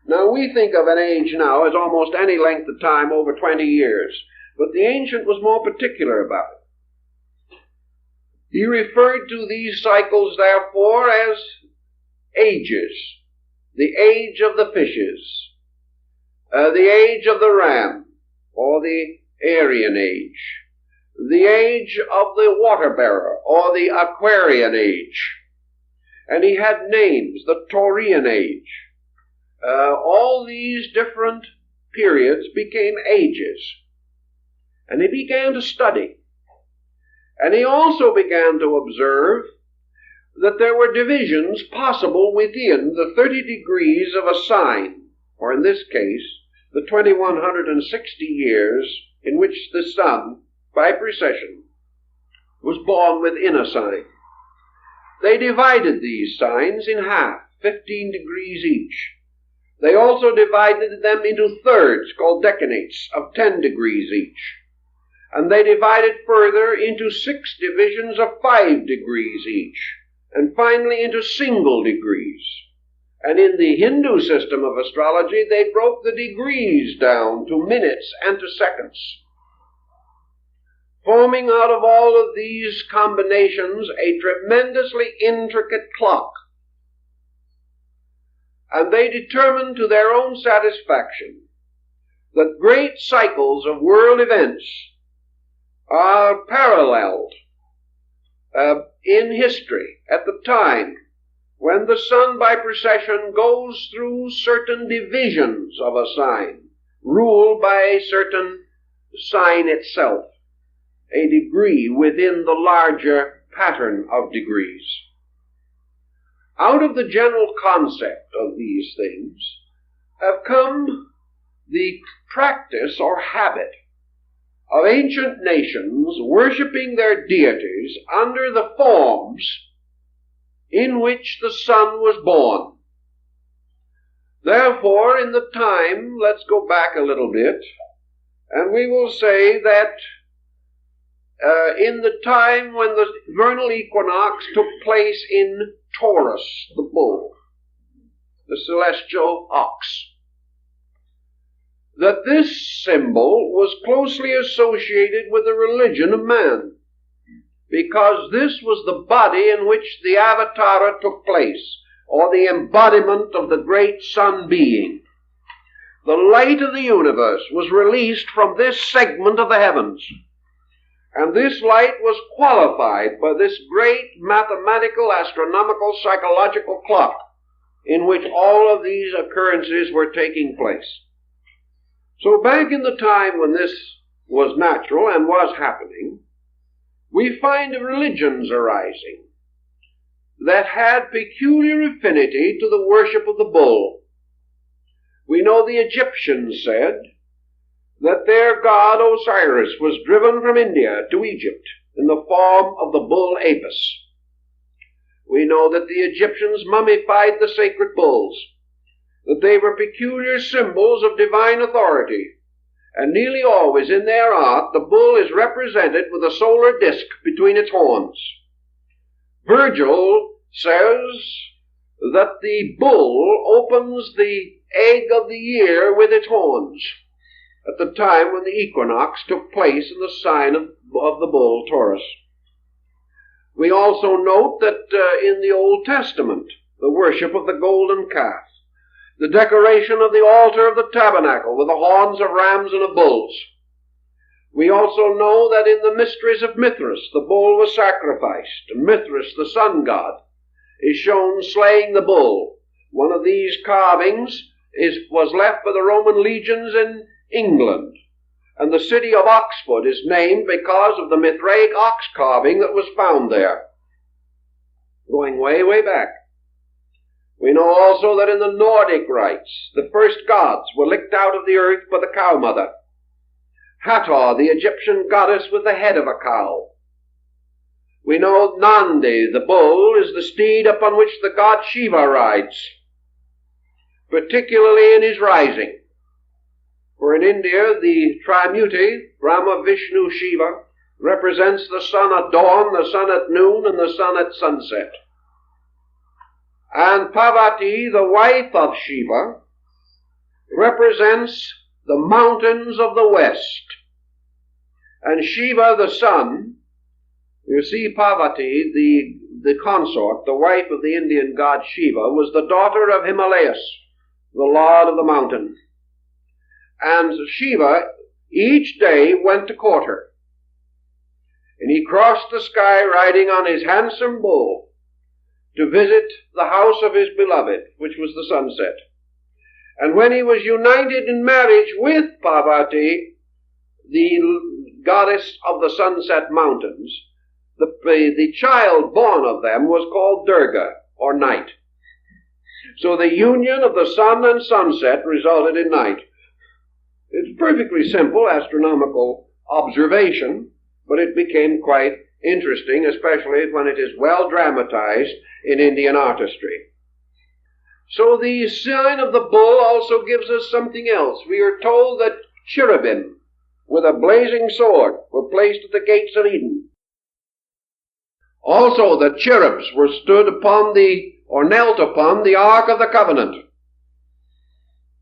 Now we think of an age now as almost any length of time over 20 years. But the ancient was more particular about it. He referred to these cycles, therefore, as ages. The age of the fishes, the age of the ram, or the Aryan age, the age of the water-bearer, or the Aquarian age. And he had names, the Taurian age. All these different periods became ages. And he began to study. And he also began to observe that there were divisions possible within the 30 degrees of a sign, or in this case, the 2160 years in which the sun, by precession, was born within a sign. They divided these signs in half, 15 degrees each. They also divided them into thirds, called decanates, of 10 degrees each. And they divided further into 6 divisions of 5 degrees each, and finally into single degrees. And in the Hindu system of astrology, they broke the degrees down to minutes and to seconds, forming out of all of these combinations a tremendously intricate clock. And they determined to their own satisfaction that great cycles of world events are paralleled in history at the time when the sun by precession goes through certain divisions of a sign, ruled by a certain sign itself, a degree within the larger pattern of degrees. Out of the general concept of these things have come the practice or habit of ancient nations worshipping their deities under the forms in which the sun was born. Therefore, in the time, let's go back a little bit, and we will say that in the time when the vernal equinox took place in Taurus, the bull, the celestial ox, that this symbol was closely associated with the religion of man, because this was the body in which the avatara took place, or the embodiment of the great sun being. The light of the universe was released from this segment of the heavens, and this light was qualified by this great mathematical, astronomical, psychological clock in which all of these occurrences were taking place. So back in the time when this was natural and was happening, we find religions arising that had peculiar affinity to the worship of the bull. We know the Egyptians said that their god Osiris was driven from India to Egypt in the form of the bull Apis. We know that the Egyptians mummified the sacred bulls, that they were peculiar symbols of divine authority, and nearly always in their art the bull is represented with a solar disk between its horns. Virgil says that the bull opens the egg of the year with its horns at the time when the equinox took place in the sign of the bull Taurus. We also note that in the Old Testament, the worship of the golden calf, the decoration of the altar of the tabernacle with the horns of rams and of bulls. We also know that in the mysteries of Mithras, the bull was sacrificed, and Mithras, the sun god, is shown slaying the bull. One of these carvings was left by the Roman legions in England, and the city of Oxford is named because of the Mithraic ox carving that was found there, going way, way back. We know also that in the Nordic rites, the first gods were licked out of the earth by the cow mother. Hathor, the Egyptian goddess with the head of a cow. We know Nandi, the bull, is the steed upon which the god Shiva rides, particularly in his rising. For in India, the Trimuti, Brahma, Vishnu, Shiva, represents the sun at dawn, the sun at noon, and the sun at sunset. And Parvati, the wife of Shiva, represents the mountains of the west, And Shiva, the sun, you see, Parvati, the consort, the wife of the Indian god Shiva, was the daughter of Himalayas, the lord of the mountain. And Shiva each day went to court her. And he crossed the sky riding on his handsome bull to visit the house of his beloved, which was the sunset. And when he was united in marriage with Parvati, the goddess of the sunset mountains, the child born of them was called Durga, or night. So the union of the sun and sunset resulted in night. It's perfectly simple astronomical observation, but it became quite interesting, especially when it is well dramatized in Indian artistry. So the sign of the bull also gives us something else. We are told that cherubim with a blazing sword were placed at the gates of Eden. Also the cherubs were stood upon or knelt upon the Ark of the Covenant.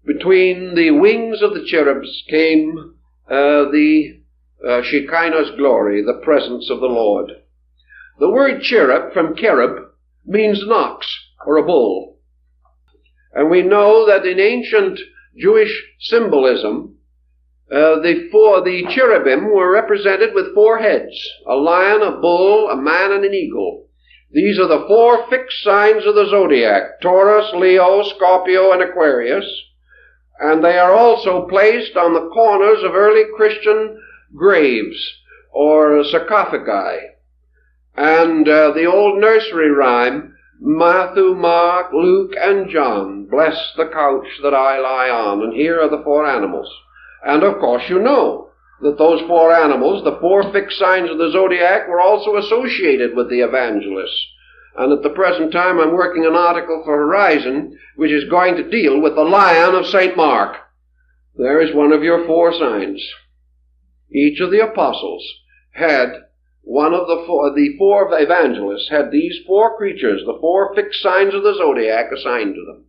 Between the wings of the cherubs came the Shekinah's glory, the presence of the Lord. The word cherub, from cherub, means an ox or a bull. And we know that in ancient Jewish symbolism, the cherubim were represented with 4 heads: a lion, a bull, a man, and an eagle. These are the 4 fixed signs of the zodiac: Taurus, Leo, Scorpio, and Aquarius. And they are also placed on the corners of early Christian graves or sarcophagi. And the old nursery rhyme, Matthew, Mark, Luke, and John, bless the couch that I lie on. And here are the 4 animals. And of course you know that those 4 animals, the 4 fixed signs of the zodiac, were also associated with the evangelists. And at the present time I'm working an article for Horizon which is going to deal with the lion of St. Mark. There is one of your 4 signs. Each of the apostles had one of the 4 evangelists had these 4 creatures, the 4 fixed signs of the zodiac, assigned to them.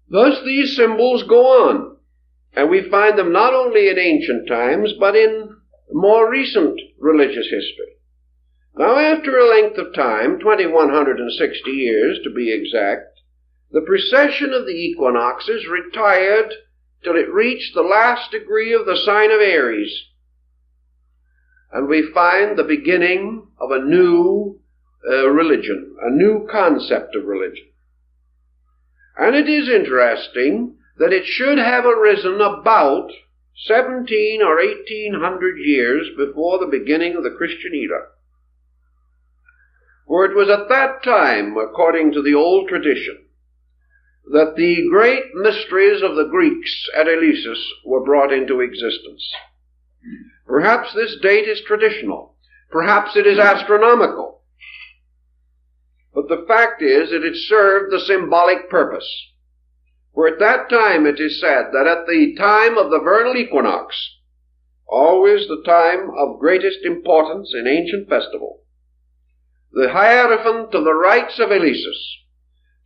Thus these symbols go on, and we find them not only in ancient times, but in more recent religious history. Now, after a length of time, 2160 years to be exact, the precession of the equinoxes retired till it reached the last degree of the sign of Aries. And we find the beginning of a new religion, a new concept of religion. And it is interesting that it should have arisen about 17 or 1800 years before the beginning of the Christian era. For it was at that time, according to the old tradition, that the great mysteries of the Greeks at Eleusis were brought into existence. Perhaps this date is traditional. Perhaps it is astronomical. But the fact is that it served the symbolic purpose. For at that time it is said that at the time of the vernal equinox, always the time of greatest importance in ancient festival, the Hierophant of the rites of Eleusis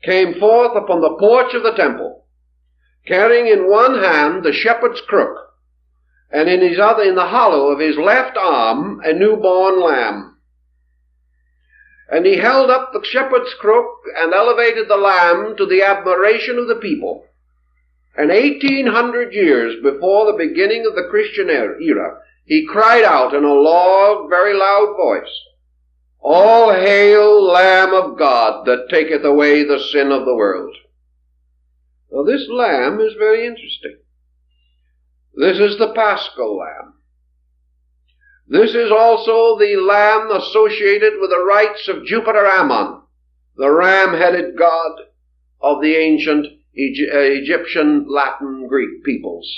came forth upon the porch of the temple, carrying in one hand the shepherd's crook, and in the hollow of his left arm a newborn lamb. And he held up the shepherd's crook and elevated the lamb to the admiration of the people. And 1800 years before the beginning of the Christian era, he cried out in a very loud voice, "All hail, Lamb of God, that taketh away the sin of the world." Now this lamb is very interesting. This is the Paschal Lamb. This is also the lamb associated with the rites of Jupiter Ammon, the ram-headed god of the ancient Egyptian, Latin, Greek peoples.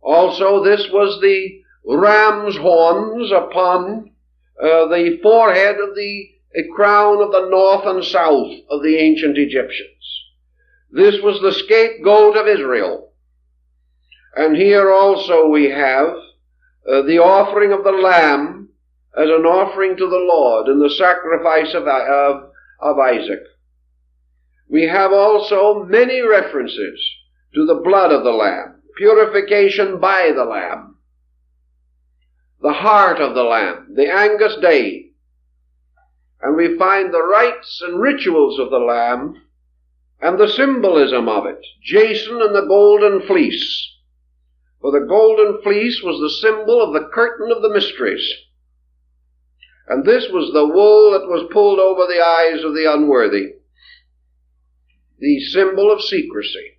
Also, this was the ram's horns upon the forehead of the crown of the north and south of the ancient Egyptians. This was the scapegoat of Israel. And here also we have the offering of the lamb as an offering to the Lord in the sacrifice of Isaac. We have also many references to the blood of the lamb, purification by the lamb. the heart of the Lamb, the Angus Dei. And we find the rites and rituals of the Lamb and the symbolism of it, Jason and the Golden Fleece. For the Golden Fleece was the symbol of the curtain of the mysteries. And this was the wool that was pulled over the eyes of the unworthy. The symbol of secrecy,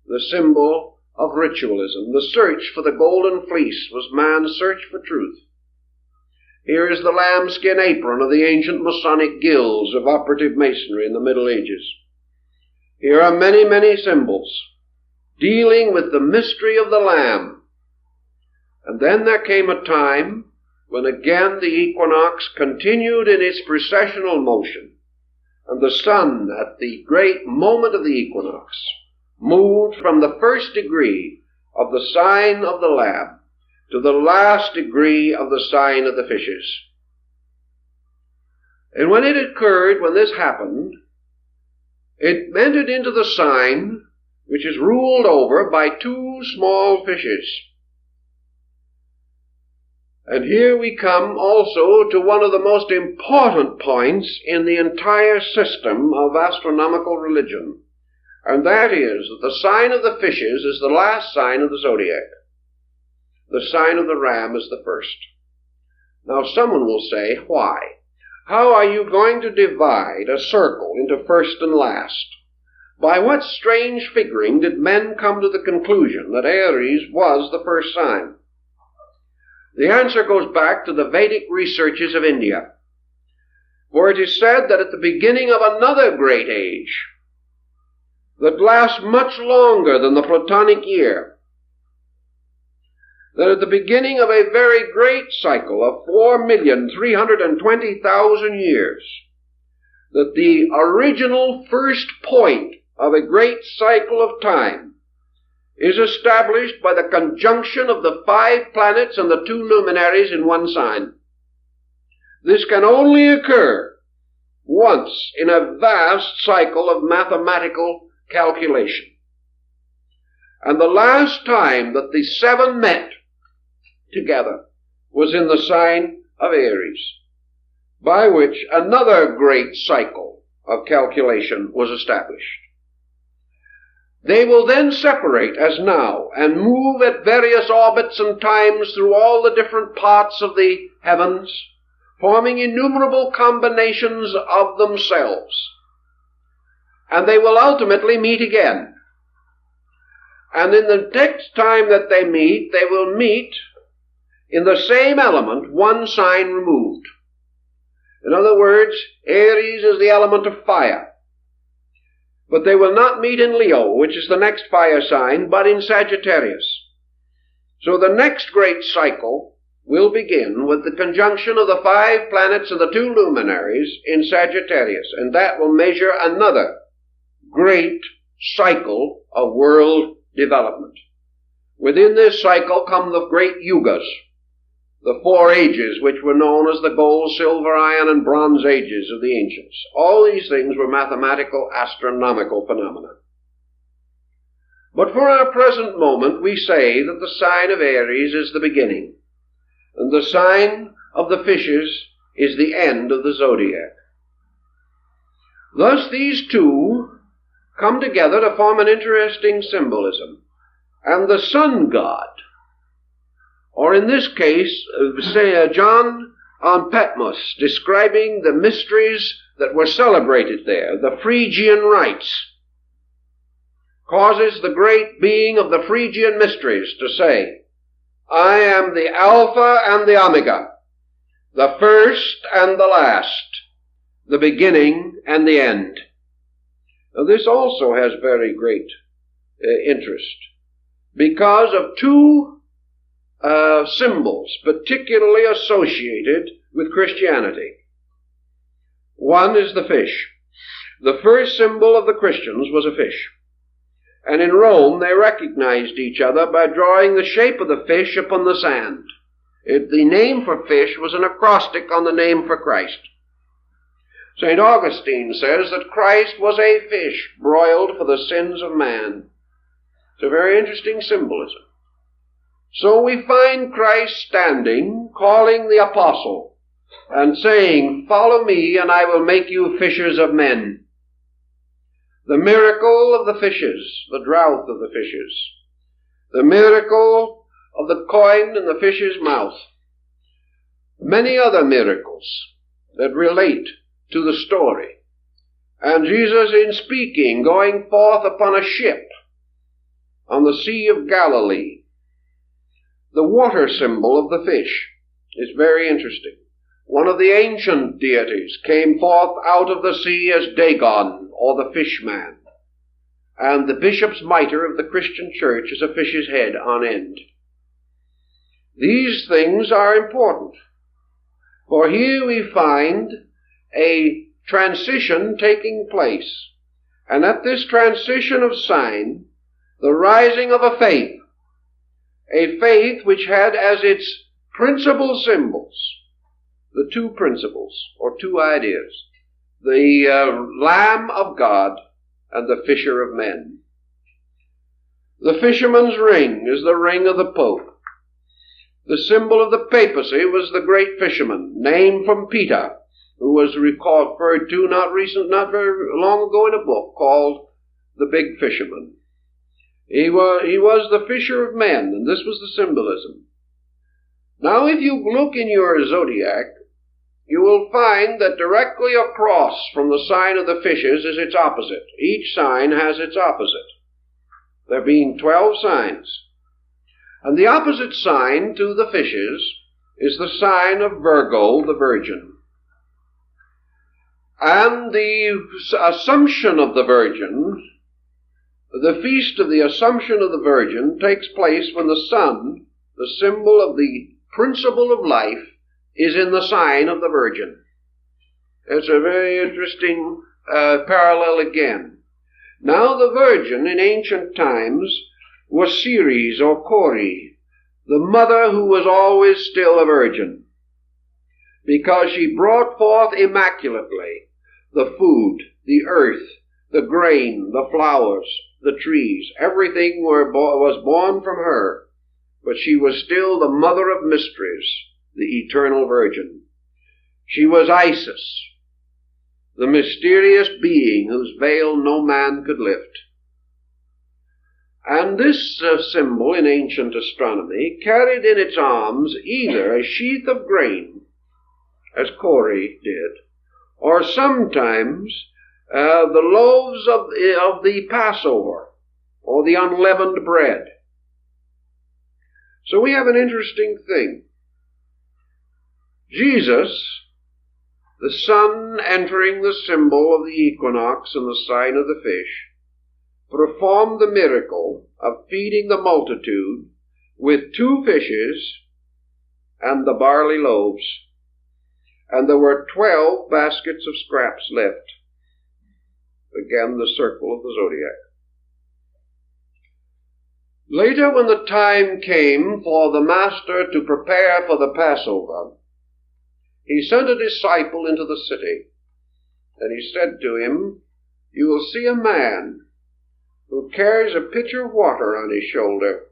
the symbol of ritualism. The search for the Golden Fleece was man's search for truth. Here is the lambskin apron of the ancient Masonic guilds of operative masonry in the Middle Ages. Here are many, many symbols dealing with the mystery of the Lamb. And then there came a time when again the equinox continued in its precessional motion, and the sun at the great moment of the equinox moved from the first degree of the sign of the Lamb to the last degree of the sign of the fishes. And when it occurred, when this happened, it entered into the sign which is ruled over by two small fishes. And here we come also to one of the most important points in the entire system of astronomical religion, and that is that the sign of the fishes is the last sign of the zodiac. The sign of the ram is the first. Now someone will say, why? How are you going to divide a circle into first and last? By what strange figuring did men come to the conclusion that Aries was the first sign? The answer goes back to the Vedic researches of India, for it is said that at the beginning of another great age that lasts much longer than the Platonic year, that at the beginning of a very great cycle of 4,320,000 years, that the original first point of a great cycle of time is established by the conjunction of the 5 planets and the 2 luminaries in one sign. This can only occur once in a vast cycle of mathematical calculation. And the last time that the 7 met together was in the sign of Aries, by which another great cycle of calculation was established. They will then separate as now and move at various orbits and times through all the different parts of the heavens, forming innumerable combinations of themselves. And they will ultimately meet again. And in the next time that they will meet in the same element, one sign removed. In other words, Aries is the element of fire. But they will not meet in Leo, which is the next fire sign, but in Sagittarius. So the next great cycle will begin with the conjunction of the 5 planets and the 2 luminaries in Sagittarius, and that will measure another great cycle of world development. Within this cycle come the great Yugas, the 4 ages which were known as the gold, silver, iron, and bronze ages of the ancients. All these things were mathematical, astronomical phenomena. But for our present moment, we say that the sign of Aries is the beginning, and the sign of the fishes is the end of the zodiac. Thus these two come together to form an interesting symbolism. And the sun god, or in this case, say John on Patmos, describing the mysteries that were celebrated there, the Phrygian rites, causes the great being of the Phrygian mysteries to say, I am the Alpha and the Omega, the first and the last, the beginning and the end. Now, this also has very great interest, because of two symbols particularly associated with Christianity. One is the fish. The first symbol of the Christians was a fish. And in Rome they recognized each other by drawing the shape of the fish upon the sand. The name for fish was an acrostic on the name for Christ. St. Augustine says that Christ was a fish broiled for the sins of man. It's a very interesting symbolism. So we find Christ standing, calling the apostle, and saying, "Follow me, and I will make you fishers of men." The miracle of the fishes, the drought of the fishes, the miracle of the coin in the fish's mouth, many other miracles that relate to the story. And Jesus, in speaking, going forth upon a ship on the Sea of Galilee, the water symbol of the fish is very interesting. One of the ancient deities came forth out of the sea as Dagon, or the fishman. And the bishop's mitre of the Christian church is a fish's head on end. These things are important, for here we find a transition taking place. And at this transition of sign, the rising of a faith which had as its principal symbols the two principles, or two ideas, the Lamb of God and the fisher of men. The fisherman's ring is the ring of the Pope. The symbol of the papacy was the great fisherman, named from Peter, who was referred to not very long ago in a book called The Big Fisherman. He was the fisher of men, and this was the symbolism. Now, if you look in your zodiac, you will find that directly across from the sign of the fishes is its opposite. Each sign has its opposite, there being 12 signs. And the opposite sign to the fishes is the sign of Virgo, the Virgin. And the Assumption of the Virgin, the feast of the Assumption of the Virgin, takes place when the sun, the symbol of the principle of life, is in the sign of the Virgin. It's a very interesting parallel again. Now the Virgin in ancient times was Ceres or Cori, the mother who was always still a virgin, because she brought forth immaculately the food, the earth, the grain, the flowers, the trees. Everything was born from her, but she was still the mother of mysteries, the eternal Virgin. She was Isis, the mysterious being whose veil no man could lift. And this symbol in ancient astronomy carried in its arms either a sheath of grain, as Cori did, or sometimes the loaves of the Passover, or the unleavened bread. So we have an interesting thing. Jesus, the sun entering the symbol of the equinox and the sign of the fish, performed the miracle of feeding the multitude with 2 fishes and the barley loaves. And there were 12 baskets of scraps left. Again, the circle of the zodiac. Later, when the time came for the master to prepare for the Passover, he sent a disciple into the city, and he said to him, "You will see a man who carries a pitcher of water on his shoulder.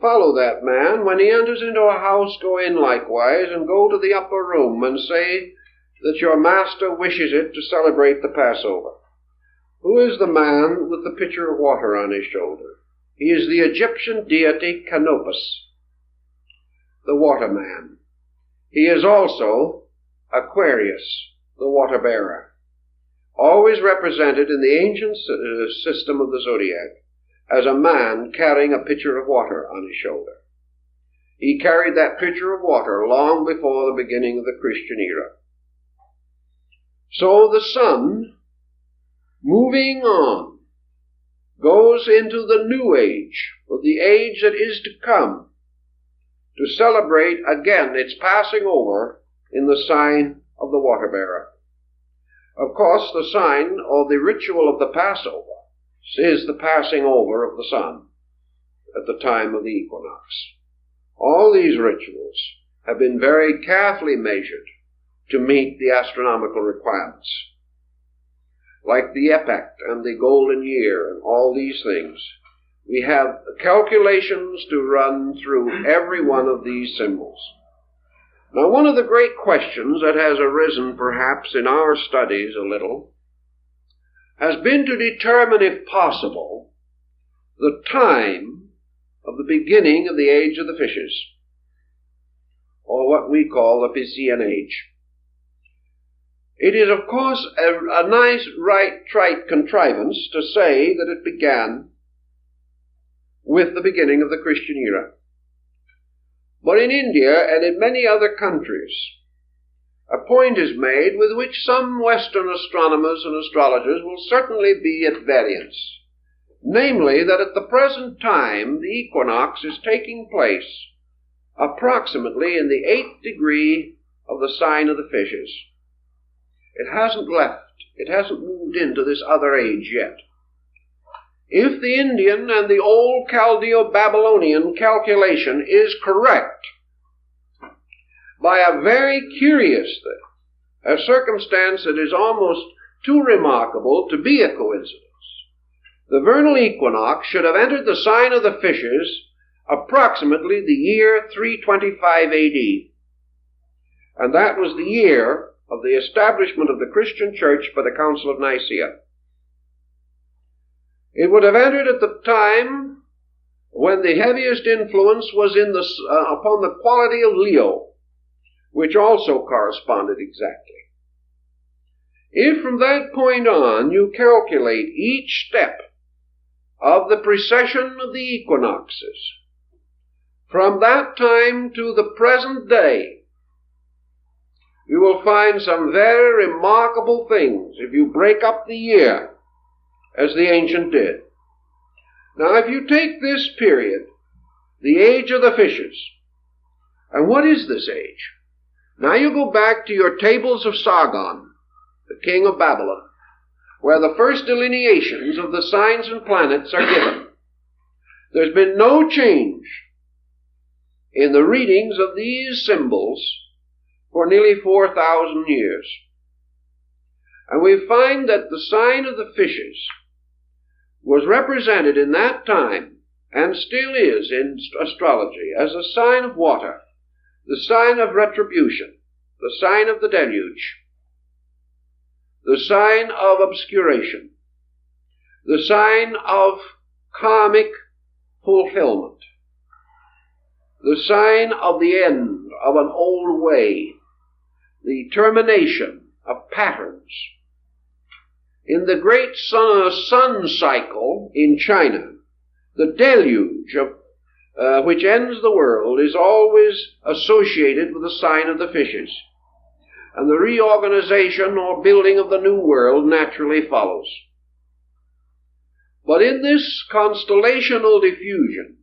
Follow that man. When he enters into a house, go in likewise, and go to the upper room, and say that your master wishes it to celebrate the Passover." Who is the man with the pitcher of water on his shoulder? He is the Egyptian deity Canopus, the waterman. He is also Aquarius, the water bearer, always represented in the ancient system of the zodiac as a man carrying a pitcher of water on his shoulder. He carried that pitcher of water long before the beginning of the Christian era. So the sun, moving on, goes into the new age, or the age that is to come, to celebrate again its passing over in the sign of the water bearer. Of course, the sign or the ritual of the Passover is the passing over of the sun at the time of the equinox. All these rituals have been very carefully measured to meet the astronomical requirements, like the epoch and the golden year and all these things. We have calculations to run through every one of these symbols. Now, one of the great questions that has arisen perhaps in our studies a little has been to determine, if possible, the time of the beginning of the age of the fishes, or what we call the Piscean age. It is, of course, a nice, trite contrivance to say that it began with the beginning of the Christian era. But in India and in many other countries, a point is made with which some Western astronomers and astrologers will certainly be at variance, namely that at the present time the equinox is taking place approximately in the 8th degree of the sign of the fishes. It hasn't moved into this other age yet. If the Indian and the old Chaldeo-Babylonian calculation is correct, by a very curious thing, a circumstance that is almost too remarkable to be a coincidence, the vernal equinox should have entered the sign of the fishes approximately the year 325 AD. And that was the year of the establishment of the Christian Church by the Council of Nicaea. It would have entered at the time when the heaviest influence was upon the quality of Leo, which also corresponded exactly. If from that point on you calculate each step of the precession of the equinoxes, from that time to the present day, you will find some very remarkable things if you break up the year as the ancient did. Now, if you take this period, the age of the fishes, and what is this age? Now you go back to your tables of Sargon, the king of Babylon, where the first delineations of the signs and planets are given. There's been no change in the readings of these symbols for nearly 4,000 years. And we find that the sign of the fishes was represented in that time, and still is in astrology, as a sign of water, the sign of retribution, the sign of the deluge, the sign of obscuration, the sign of karmic fulfillment, the sign of the end of an old way, the termination of patterns. In the great sun cycle in China, the deluge which ends the world is always associated with the sign of the fishes, and the reorganization or building of the new world naturally follows. But in this constellational diffusion,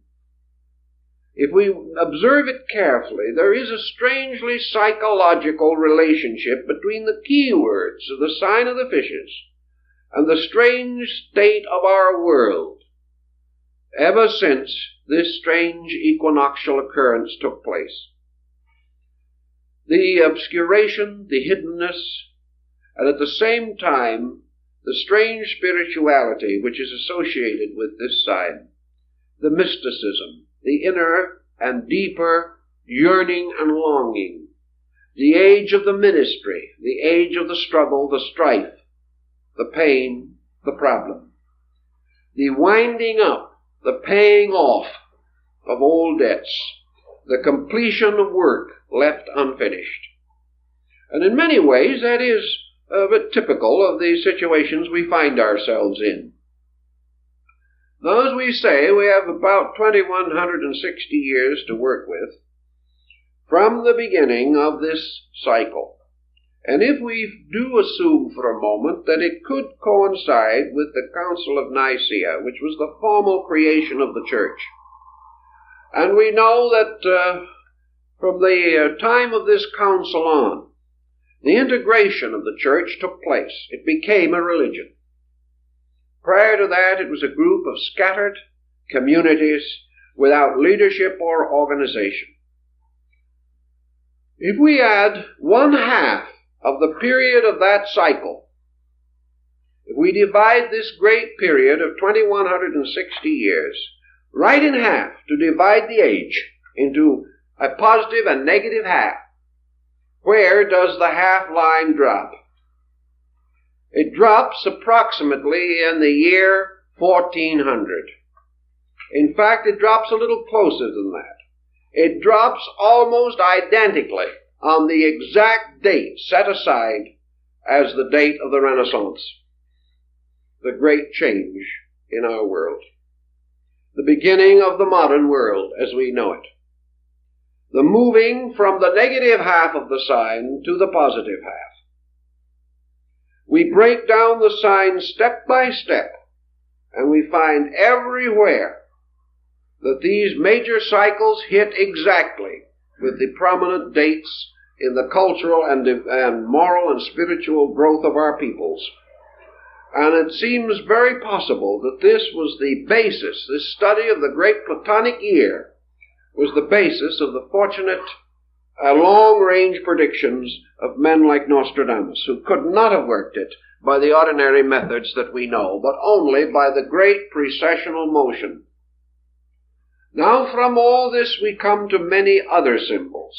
if we observe it carefully, there is a strangely psychological relationship between the keywords of the sign of the fishes and the strange state of our world ever since this strange equinoctial occurrence took place. The obscuration, the hiddenness, and at the same time the strange spirituality which is associated with this sign, the mysticism, the inner and deeper yearning and longing, the age of the ministry, the age of the struggle, the strife, the pain, the problem, the winding up, the paying off of old debts, the completion of work left unfinished. And in many ways that is a bit typical of the situations we find ourselves in. Now, as we say, we have about 2,160 years to work with from the beginning of this cycle. And if we do assume for a moment that it could coincide with the Council of Nicaea, which was the formal creation of the Church, and we know that from the time of this council on, the integration of the Church took place. It became a religion. Prior to that, it was a group of scattered communities without leadership or organization. If we add 1/2 of the period of that cycle if we divide this great period of 2160 years right in half, to divide the age into a positive and negative half, where does the half line drop? It drops approximately in the year 1400. In fact, it drops a little closer than that. It drops almost identically on the exact date set aside as the date of the Renaissance, the great change in our world, the beginning of the modern world as we know it, the moving from the negative half of the sign to the positive half. We break down the sign step by step, and we find everywhere that these major cycles hit exactly with the prominent dates in the cultural and moral and spiritual growth of our peoples. And it seems very possible that this was the basis, this study of the great Platonic year was the basis of the fortunate long-range predictions of men like Nostradamus, who could not have worked it by the ordinary methods that we know, but only by the great precessional motion. Now from all this we come to many other symbols.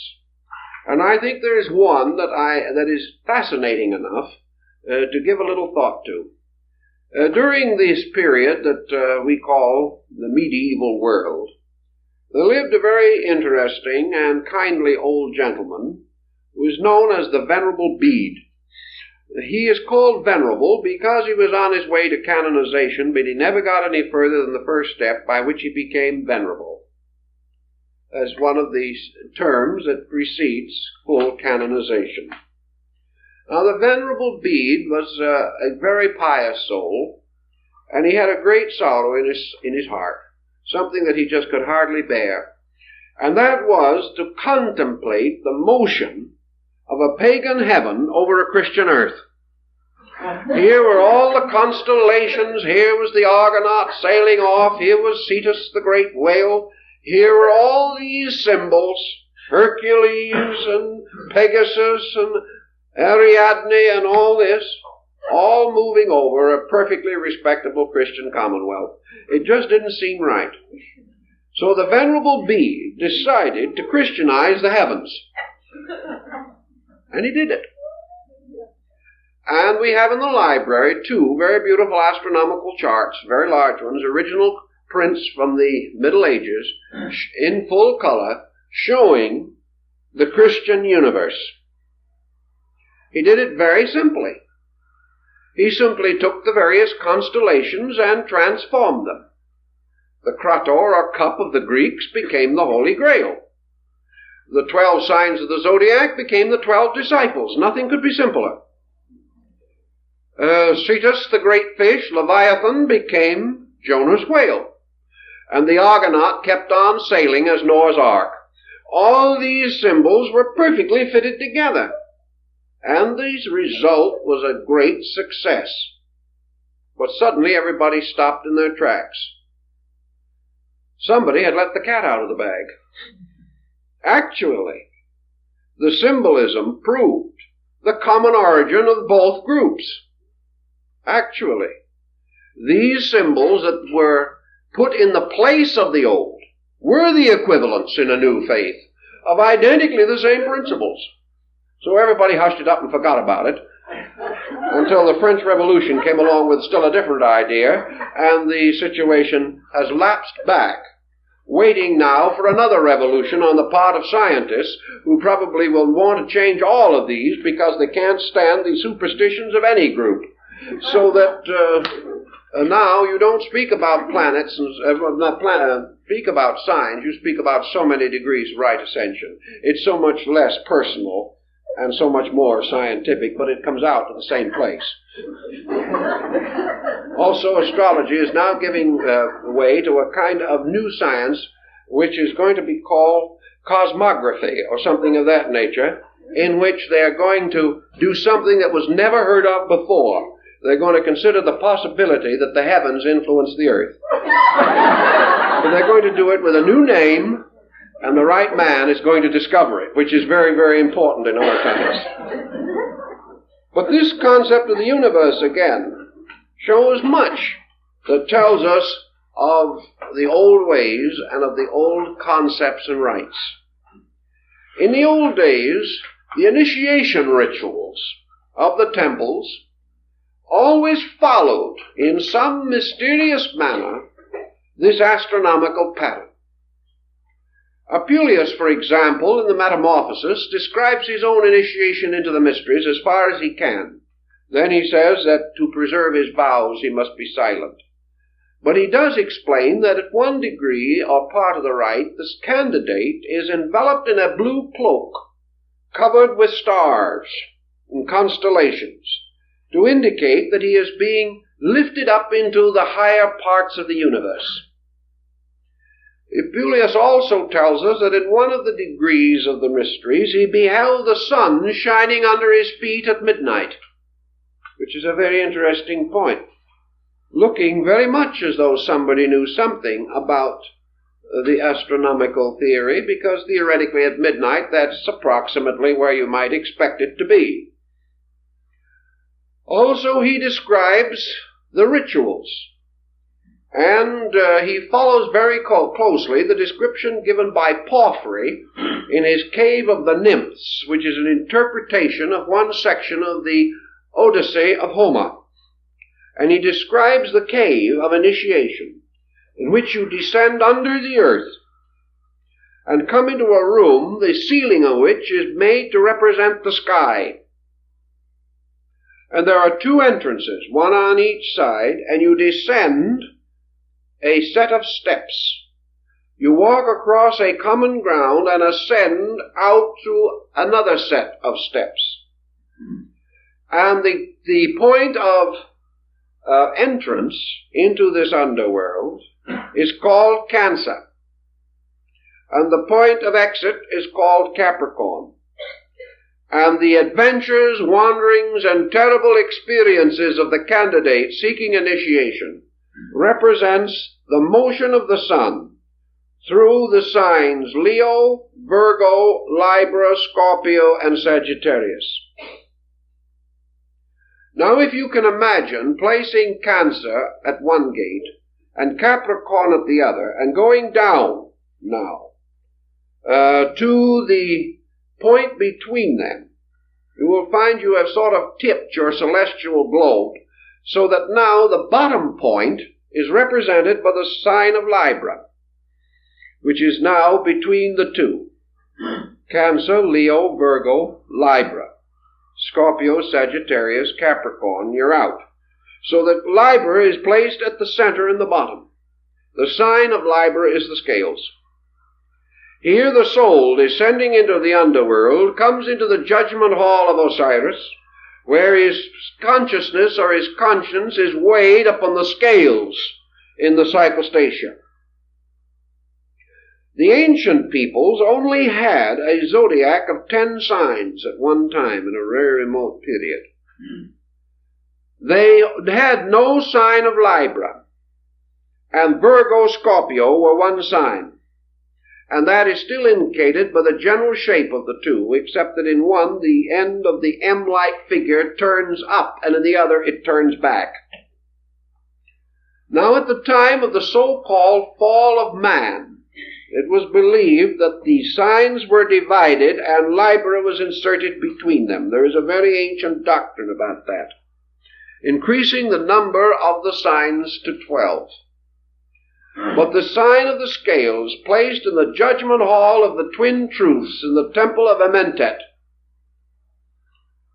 And I think there is one that is fascinating enough to give a little thought to. During this period that we call the medieval world, there lived a very interesting and kindly old gentleman who is known as the Venerable Bede. He is called venerable because he was on his way to canonization, but he never got any further than the first step, by which he became venerable, as one of these terms that precedes full canonization. Now, the Venerable Bede was a very pious soul, and he had a great sorrow in his heart, something that he just could hardly bear, and that was to contemplate the motion of a pagan heaven over a Christian earth. Here were all the constellations, here was the Argonaut sailing off, here was Cetus the great whale, here were all these symbols, Hercules and Pegasus and Ariadne and all this, all moving over a perfectly respectable Christian commonwealth. It just didn't seem right. So the Venerable Bede decided to Christianize the heavens. And he did it. And we have in the library 2 very beautiful astronomical charts, very large ones, original prints from the Middle Ages, in full color, showing the Christian universe. He did it very simply. He simply took the various constellations and transformed them. The krator or cup of the Greeks became the Holy Grail. The 12 signs of the Zodiac became the 12 disciples. Nothing could be simpler. Cetus, the great fish, Leviathan, became Jonah's whale. And the Argonaut kept on sailing as Noah's Ark. All these symbols were perfectly fitted together. And the result was a great success. But suddenly everybody stopped in their tracks. Somebody had let the cat out of the bag. Actually, the symbolism proved the common origin of both groups. Actually, these symbols that were put in the place of the old were the equivalents in a new faith of identically the same principles. So everybody hushed it up and forgot about it until the French Revolution came along with still a different idea, and the situation has lapsed back, waiting now for another revolution on the part of scientists who probably will want to change all of these because they can't stand the superstitions of any group. So that now you don't speak about planets and speak about signs, you speak about so many degrees of right ascension. It's so much less personal and so much more scientific, but it comes out to the same place. Also, astrology is now giving way to a kind of new science which is going to be called cosmography or something of that nature, in which they are going to do something that was never heard of before. They're going to consider the possibility that the heavens influence the earth. But they're going to do it with a new name, and the right man is going to discover it, which is very, very important in our times. But this concept of the universe, again, shows much that tells us of the old ways and of the old concepts and rites. In the old days, the initiation rituals of the temples always followed, in some mysterious manner, this astronomical pattern. Apuleius, for example, in the Metamorphosis, describes his own initiation into the mysteries as far as he can. Then he says that to preserve his vows he must be silent. But he does explain that at one degree or part of the rite, this candidate is enveloped in a blue cloak, covered with stars and constellations, to indicate that he is being lifted up into the higher parts of the universe. Apuleius also tells us that in one of the degrees of the mysteries he beheld the sun shining under his feet at midnight, which is a very interesting point, looking very much as though somebody knew something about the astronomical theory, because theoretically at midnight that's approximately where you might expect it to be. Also, he describes the rituals, and he follows very closely the description given by Porphyry in his Cave of the Nymphs, which is an interpretation of one section of the Odyssey of Homer. And he describes the cave of initiation, in which you descend under the earth and come into a room, the ceiling of which is made to represent the sky. And there are two entrances, one on each side, and you descend a set of steps. You walk across a common ground and ascend out through another set of steps. And the point of entrance into this underworld is called Cancer, and the point of exit is called Capricorn. And the adventures, wanderings, and terrible experiences of the candidate seeking initiation represents the motion of the sun through the signs Leo, Virgo, Libra, Scorpio, and Sagittarius. Now, if you can imagine placing Cancer at one gate and Capricorn at the other, and going down now to the point between them, you will find you have sort of tipped your celestial globe so that now the bottom point is represented by the sign of Libra, which is now between the two. Cancer, Leo, Virgo, Libra. Scorpio, Sagittarius, Capricorn, you're out. So that Libra is placed at the center in the bottom. The sign of Libra is the scales. Here the soul, descending into the underworld, comes into the judgment hall of Osiris, where his consciousness or his conscience is weighed upon the scales in the cyclostatia. The ancient peoples only had a zodiac of 10 signs at one time in a very remote period. They had no sign of Libra, and Virgo, Scorpio were one sign. And that is still indicated by the general shape of the two, except that in one the end of the M-like figure turns up, and in the other it turns back. Now, at the time of the so-called fall of man, it was believed that the signs were divided and Libra was inserted between them. There is a very ancient doctrine about that, increasing the number of the signs to 12. But the sign of the scales, placed in the judgment hall of the twin truths in the temple of Amentet,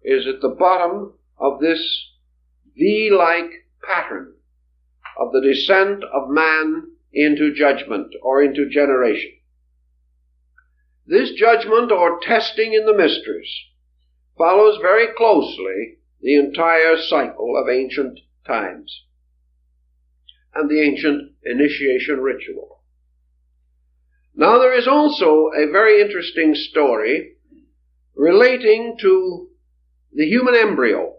is at the bottom of this V-like pattern of the descent of man into judgment or into generation. This judgment or testing in the mysteries follows very closely the entire cycle of ancient times and the ancient initiation ritual. Now, there is also a very interesting story relating to the human embryo.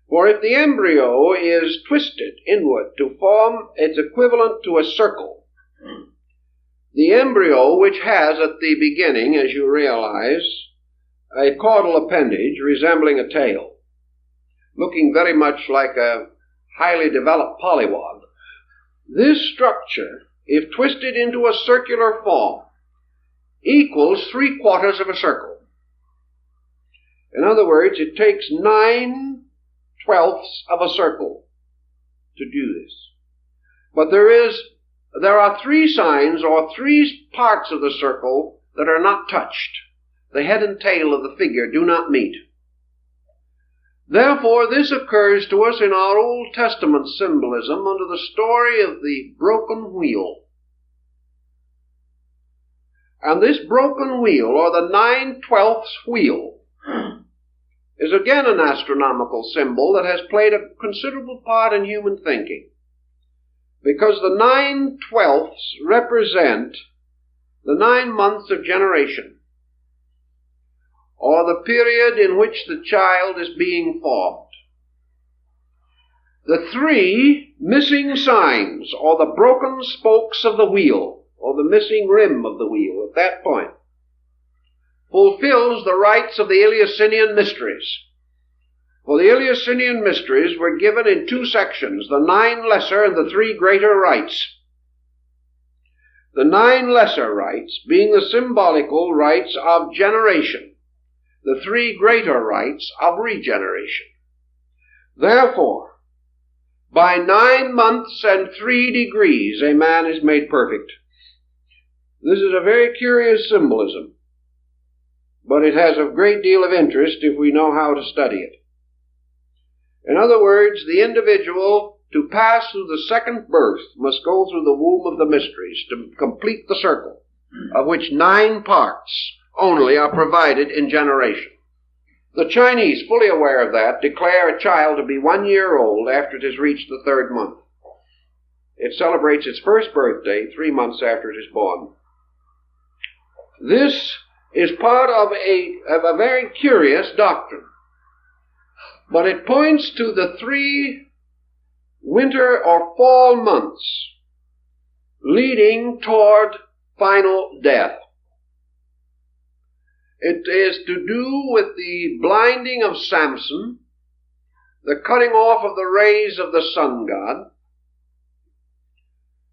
For if the embryo is twisted inward to form its equivalent to a circle, the embryo, which has at the beginning, as you realize, a caudal appendage resembling a tail, looking very much like a highly developed polywog, this structure, if twisted into a circular form, equals 3/4 of a circle. In other words, it takes 9/12ths of a circle to do this. But there are 3 signs or 3 parts of the circle that are not touched. The head and tail of the figure do not meet. Therefore, this occurs to us in our Old Testament symbolism under the story of the broken wheel. And this broken wheel, or the 9/12ths wheel, is again an astronomical symbol that has played a considerable part in human thinking, because the 9/12ths represent the 9 months of generation, or the period in which the child is being formed. The 3 missing signs, or the broken spokes of the wheel, or the missing rim of the wheel at that point, fulfills the rites of the Aliasinian mysteries. For the Aliasinian mysteries were given in 2 sections, the 9 lesser and the 3 greater rites. The 9 lesser rites being the symbolical rites of generation, the 3 greater rites of regeneration. Therefore, by 9 months and 3 degrees a man is made perfect. This is a very curious symbolism, but it has a great deal of interest if we know how to study it. In other words, the individual, to pass through the second birth, must go through the womb of the mysteries to complete the circle, of which 9 parts only are provided in generation. The Chinese, fully aware of that, declare a child to be 1 year old after it has reached the 3rd month. It celebrates its first birthday 3 months after it is born. This is part of a very curious doctrine, but it points to the 3 winter or fall months leading toward final death. It is to do with the blinding of Samson, the cutting off of the rays of the sun god.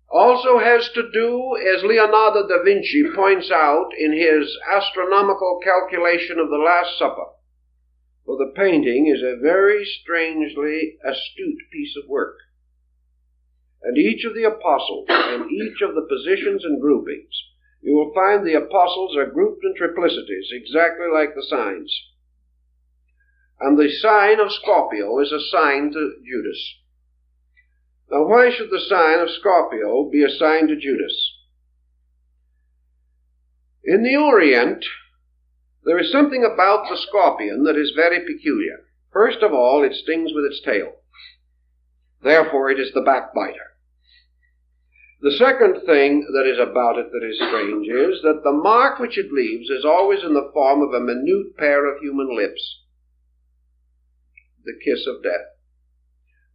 Also has to do, as Leonardo da Vinci points out in his astronomical calculation of the Last Supper, for the painting is a very strangely astute piece of work. And each of the apostles and each of the positions and groupings, you will find the apostles are grouped in triplicities, exactly like the signs. And the sign of Scorpio is assigned to Judas. Now, why should the sign of Scorpio be assigned to Judas? In the Orient, there is something about the scorpion that is very peculiar. First of all, it stings with its tail. Therefore, it is the backbiter. The second thing that is about it that is strange is that the mark which it leaves is always in the form of a minute pair of human lips. The kiss of death.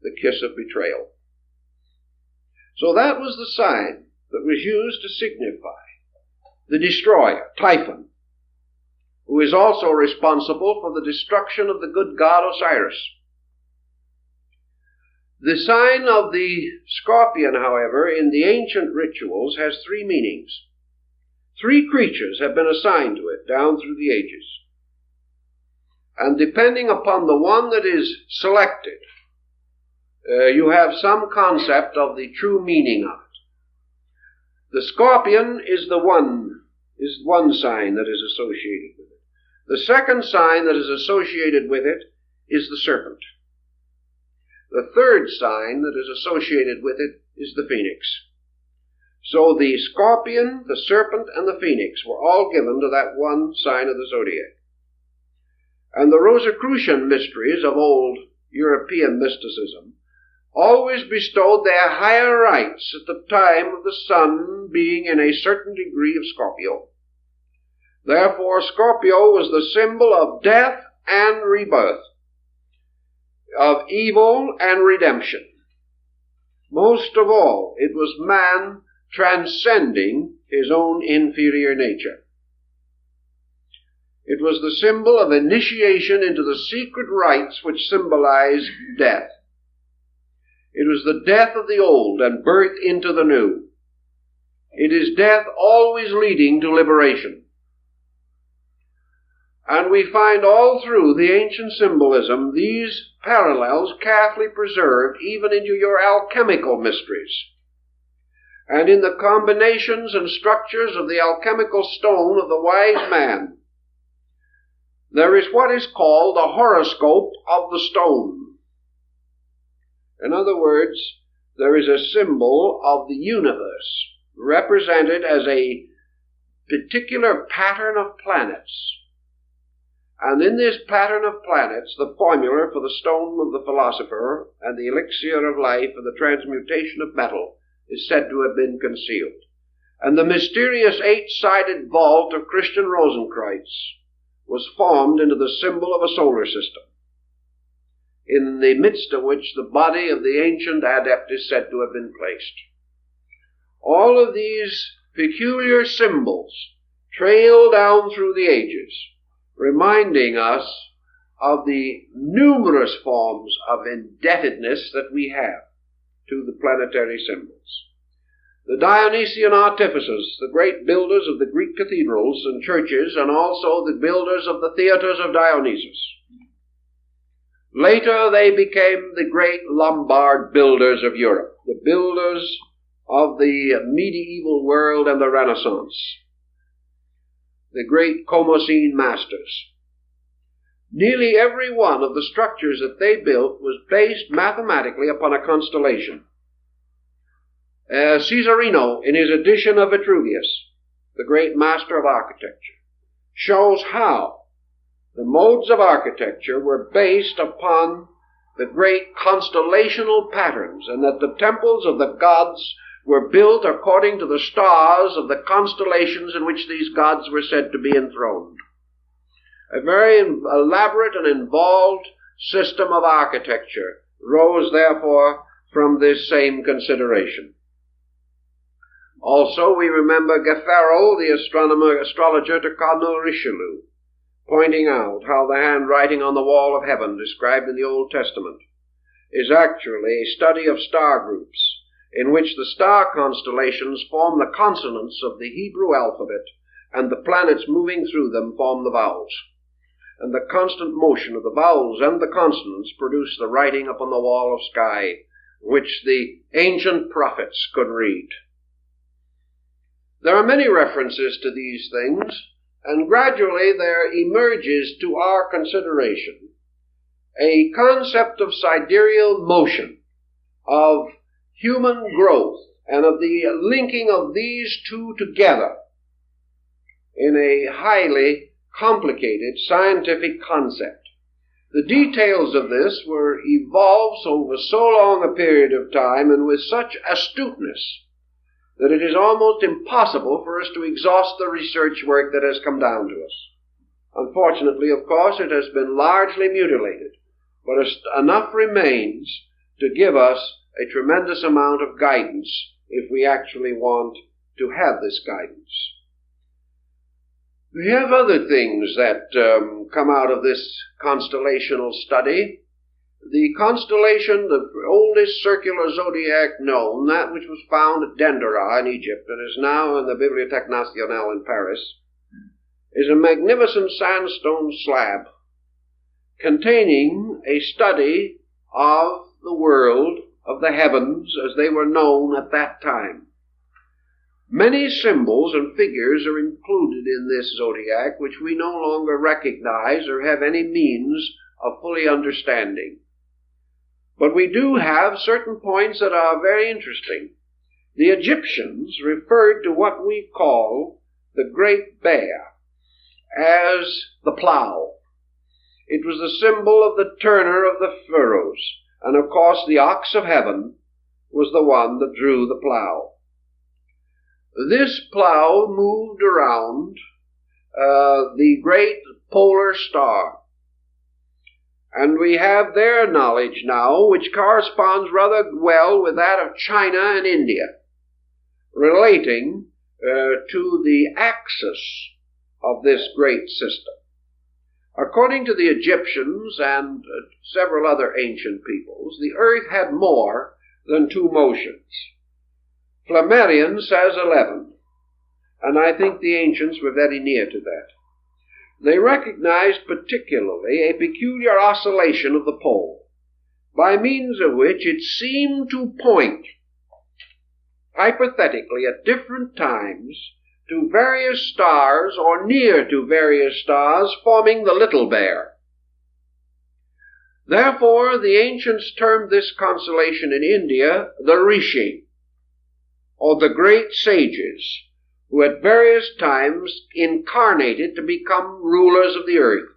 The kiss of betrayal. So that was the sign that was used to signify the destroyer, Typhon, who is also responsible for the destruction of the good god Osiris. The sign of the scorpion, however, in the ancient rituals has 3 meanings. 3 creatures have been assigned to it down through the ages. And depending upon the one that is selected, you have some concept of the true meaning of it. The scorpion is one sign that is associated with it. The second sign that is associated with it is the serpent. The third sign that is associated with it is the phoenix. So the scorpion, the serpent, and the phoenix were all given to that one sign of the zodiac. And the Rosicrucian mysteries of old European mysticism always bestowed their higher rites at the time of the sun being in a certain degree of Scorpio. Therefore, Scorpio was the symbol of death and rebirth, of evil and redemption. Most of all, it was man transcending his own inferior nature. It was the symbol of initiation into the secret rites which symbolize death. It was the death of the old and birth into the new. It is death always leading to liberation. And we find all through the ancient symbolism these parallels carefully preserved even into your alchemical mysteries. And in the combinations and structures of the alchemical stone of the wise man, there is what is called the horoscope of the stone. In other words, there is a symbol of the universe represented as a particular pattern of planets. And in this pattern of planets, the formula for the stone of the philosopher and the elixir of life and the transmutation of metal is said to have been concealed. And the mysterious eight-sided vault of Christian Rosenkreuz was formed into the symbol of a solar system, in the midst of which the body of the ancient adept is said to have been placed. All of these peculiar symbols trail down through the ages, reminding us of the numerous forms of indebtedness that we have to the planetary symbols. The Dionysian artificers, the great builders of the Greek cathedrals and churches, and also the builders of the theaters of Dionysus. Later they became the great Lombard builders of Europe, the builders of the medieval world and the Renaissance, the great Comosine masters. Nearly every one of the structures that they built was based mathematically upon a constellation. Caesarino, in his edition of Vitruvius, the great master of architecture, shows how the modes of architecture were based upon the great constellational patterns, and that the temples of the gods were built according to the stars of the constellations in which these gods were said to be enthroned. A very elaborate and involved system of architecture rose, therefore, from this same consideration. Also, we remember Gaffaro, the astrologer to Cardinal Richelieu, pointing out how the handwriting on the wall of heaven described in the Old Testament is actually a study of star groups, in which the star constellations form the consonants of the Hebrew alphabet, and the planets moving through them form the vowels. And the constant motion of the vowels and the consonants produce the writing upon the wall of sky, which the ancient prophets could read. There are many references to these things, and gradually there emerges to our consideration a concept of sidereal motion, of human growth, and of the linking of these two together in a highly complicated scientific concept. The details of this were evolved over so long a period of time and with such astuteness that it is almost impossible for us to exhaust the research work that has come down to us. Unfortunately, of course, it has been largely mutilated, but enough remains to give us a tremendous amount of guidance if we actually want to have this guidance. We have other things that come out of this constellational study. The constellation, the oldest circular zodiac known, that which was found at Dendera in Egypt and is now in the Bibliothèque Nationale in Paris, is a magnificent sandstone slab containing a study of the world, of the heavens as they were known at that time. Many symbols and figures are included in this zodiac which we no longer recognize or have any means of fully understanding. But we do have certain points that are very interesting. The Egyptians referred to what we call the Great Bear as the plow. It was the symbol of the turner of the furrows, and of course the ox of heaven was the one that drew the plow. This plow moved around the great polar star. And we have their knowledge now, which corresponds rather well with that of China and India, relating to the axis of this great system. According to the Egyptians and several other ancient peoples, the earth had more than 2 motions. Flammarion says 11, and I think the ancients were very near to that. They recognized particularly a peculiar oscillation of the pole, by means of which it seemed to point, hypothetically at different times, to various stars or near to various stars forming the Little Bear. Therefore, the ancients termed this constellation in India the Rishi, or the great sages, who at various times incarnated to become rulers of the earth.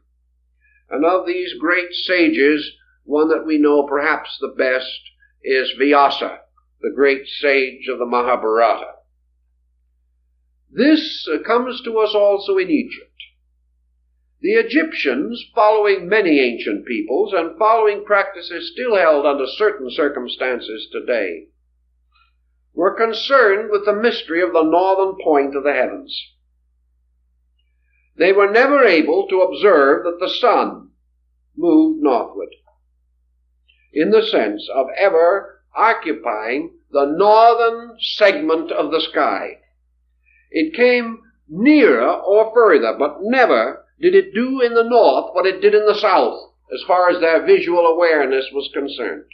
And of these great sages, one that we know perhaps the best is Vyasa, the great sage of the Mahabharata. This comes to us also in Egypt. The Egyptians, following many ancient peoples and following practices still held under certain circumstances today, were concerned with the mystery of the northern point of the heavens. They were never able to observe that the sun moved northward, in the sense of ever occupying the northern segment of the sky. It came nearer or further, but never did it do in the north what it did in the south, as far as their visual awareness was concerned.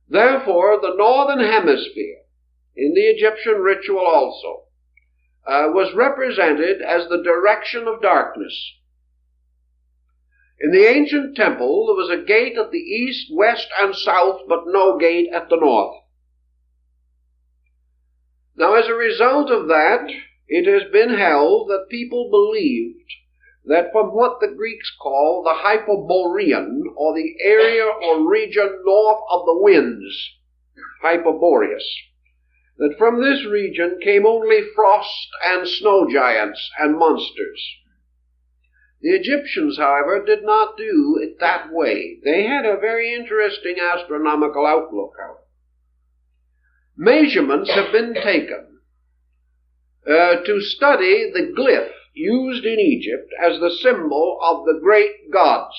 Therefore, the northern hemisphere, in the Egyptian ritual also, was represented as the direction of darkness. In the ancient temple, there was a gate at the east, west, and south, but no gate at the north. Now, as a result of that, it has been held that people believed that from what the Greeks call the Hyperborean, or the area or region north of the winds, Hyperboreus, that from this region came only frost and snow giants and monsters. The Egyptians, however, did not do it that way. They had a very interesting astronomical outlook, however. Measurements have been taken to study the glyph used in Egypt as the symbol of the great gods,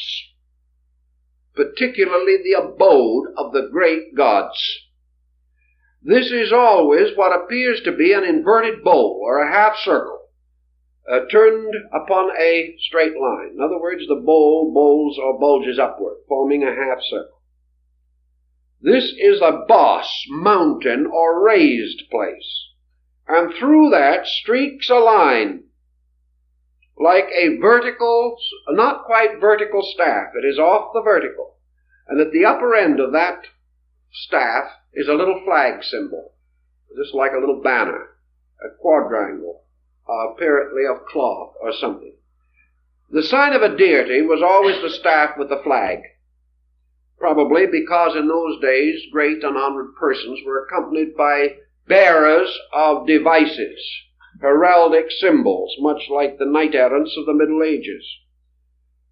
particularly the abode of the great gods. This is always what appears to be an inverted bowl or a half circle, turned upon a straight line. In other words, the bowl bowls or bulges upward, forming a half circle. This is a boss, mountain, or raised place, and through that streaks a line, like a vertical, not quite vertical staff. It is off the vertical. And at the upper end of that staff is a little flag symbol, just like a little banner, a quadrangle, apparently of cloth or something. The sign of a deity was always the staff with the flag, probably because in those days great and honored persons were accompanied by bearers of devices, heraldic symbols, much like the knight-errants of the Middle Ages.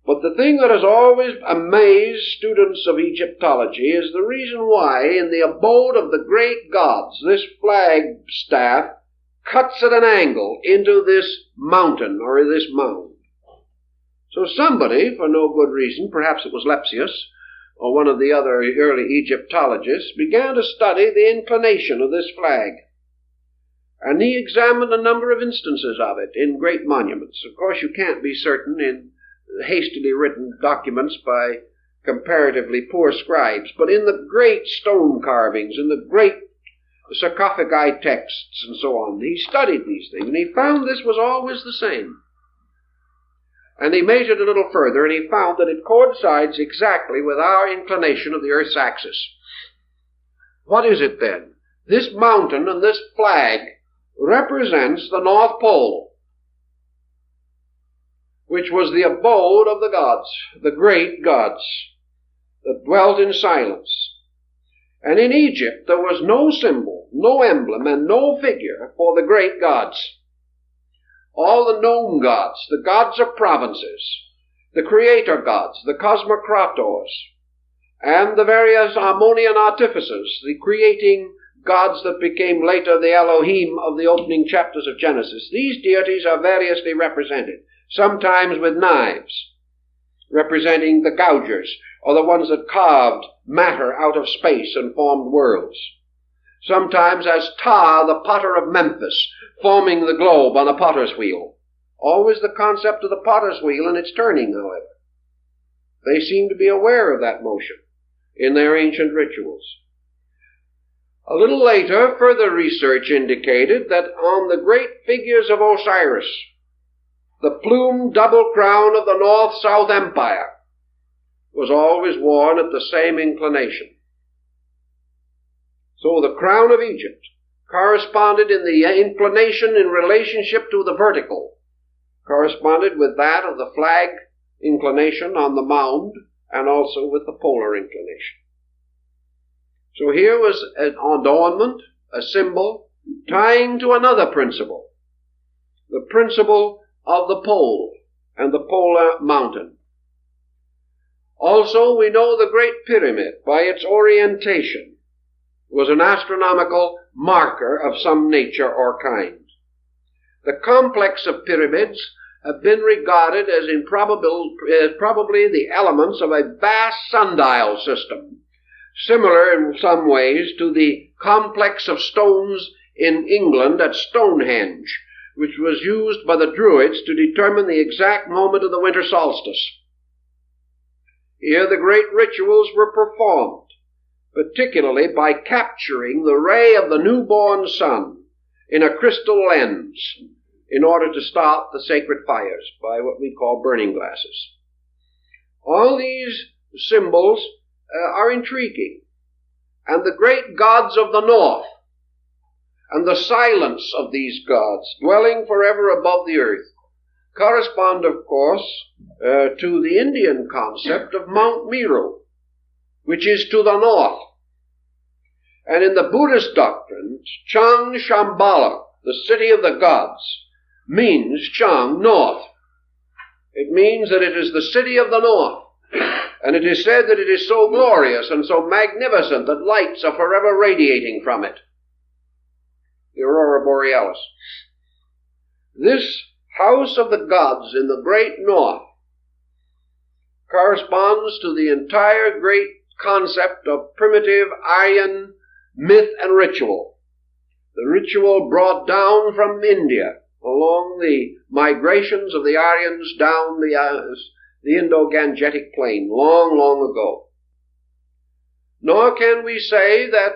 But the thing that has always amazed students of Egyptology is the reason why, in the abode of the great gods, this flag staff cuts at an angle into this mountain or this mound. So somebody, for no good reason, perhaps it was Lepsius or one of the other early Egyptologists, began to study the inclination of this flag. And he examined a number of instances of it in great monuments. Of course, you can't be certain in hastily written documents by comparatively poor scribes, but in the great stone carvings, in the great sarcophagi texts and so on, he studied these things, and he found this was always the same. And he measured a little further, and he found that it coincides exactly with our inclination of the Earth's axis. What is it then? This mountain and this flag represents the North Pole, which was the abode of the gods, the great gods, that dwelt in silence. And in Egypt there was no symbol, no emblem, and no figure for the great gods. All the known gods, the gods of provinces, the creator gods, the cosmocrators, and the various harmonian artificers, the creating gods that became later the Elohim of the opening chapters of Genesis. These deities are variously represented, sometimes with knives, representing the gougers, or the ones that carved matter out of space and formed worlds. Sometimes as Ptah, the potter of Memphis, forming the globe on a potter's wheel. Always the concept of the potter's wheel and its turning, however. They seem to be aware of that motion in their ancient rituals. A little later, further research indicated that on the great figures of Osiris, the plumed double crown of the North-South Empire was always worn at the same inclination. So the crown of Egypt corresponded in the inclination in relationship to the vertical, corresponded with that of the flag inclination on the mound, and also with the polar inclination. So here was an adornment, a symbol, tying to another principle, the principle of the pole and the polar mountain. Also, we know the Great Pyramid, by its orientation, was an astronomical marker of some nature or kind. The complex of pyramids have been regarded as probably the elements of a vast sundial system, similar in some ways to the complex of stones in England at Stonehenge, which was used by the Druids to determine the exact moment of the winter solstice. Here the great rituals were performed, particularly by capturing the ray of the newborn sun in a crystal lens in order to start the sacred fires by what we call burning glasses. All these symbols are intriguing, and the great gods of the north and the silence of these gods dwelling forever above the earth correspond, of course, to the Indian concept of Mount Meru, which is to the north. And in the Buddhist doctrine, Chang Shambhala, the city of the gods, means Chang, north. It means that it is the city of the north. And it is said that it is so glorious and so magnificent that lights are forever radiating from it. The Aurora Borealis. This house of the gods in the great north corresponds to the entire great concept of primitive Aryan myth and ritual. The ritual brought down from India along the migrations of the Aryans down the Indo-Gangetic plain long, long ago. Nor can we say that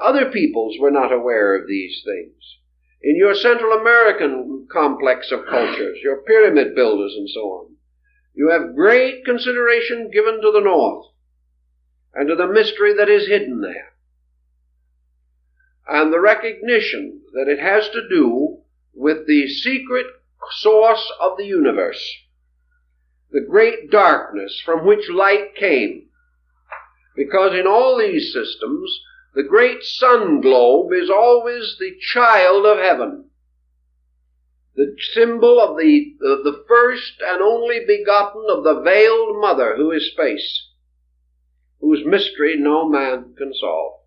other peoples were not aware of these things. In your Central American complex of cultures, your pyramid builders and so on, you have great consideration given to the north and to the mystery that is hidden there, and the recognition that it has to do with the secret source of the universe, the great darkness from which light came. Because in all these systems, the great sun globe is always the child of heaven, the symbol of the first and only begotten of the veiled mother who is space, whose mystery no man can solve.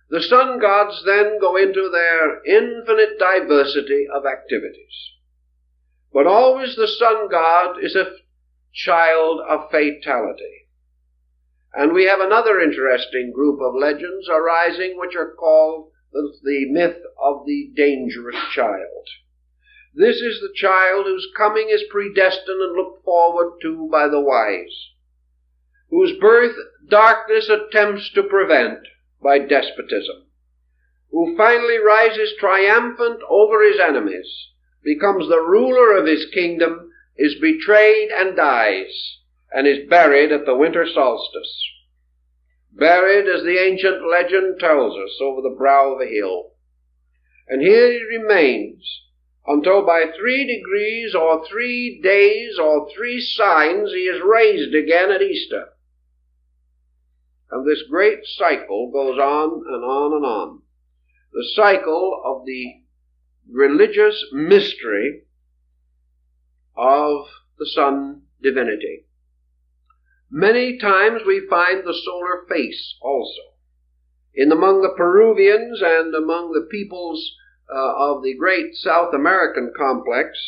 The sun gods then go into their infinite diversity of activities. But always the sun god is a child of fatality. And we have another interesting group of legends arising which are called the myth of the dangerous child. This is the child whose coming is predestined and looked forward to by the wise, whose birth darkness attempts to prevent by despotism, who finally rises triumphant over his enemies, becomes the ruler of his kingdom, is betrayed and dies, and is buried at the winter solstice. Buried, as the ancient legend tells us, over the brow of a hill. And here he remains until by 3 degrees or 3 days or 3 signs he is raised again at Easter. And this great cycle goes on and on and on. The cycle of the religious mystery of the sun divinity. Many times we find the solar face also. Among the Peruvians and among the peoples of the great South American complex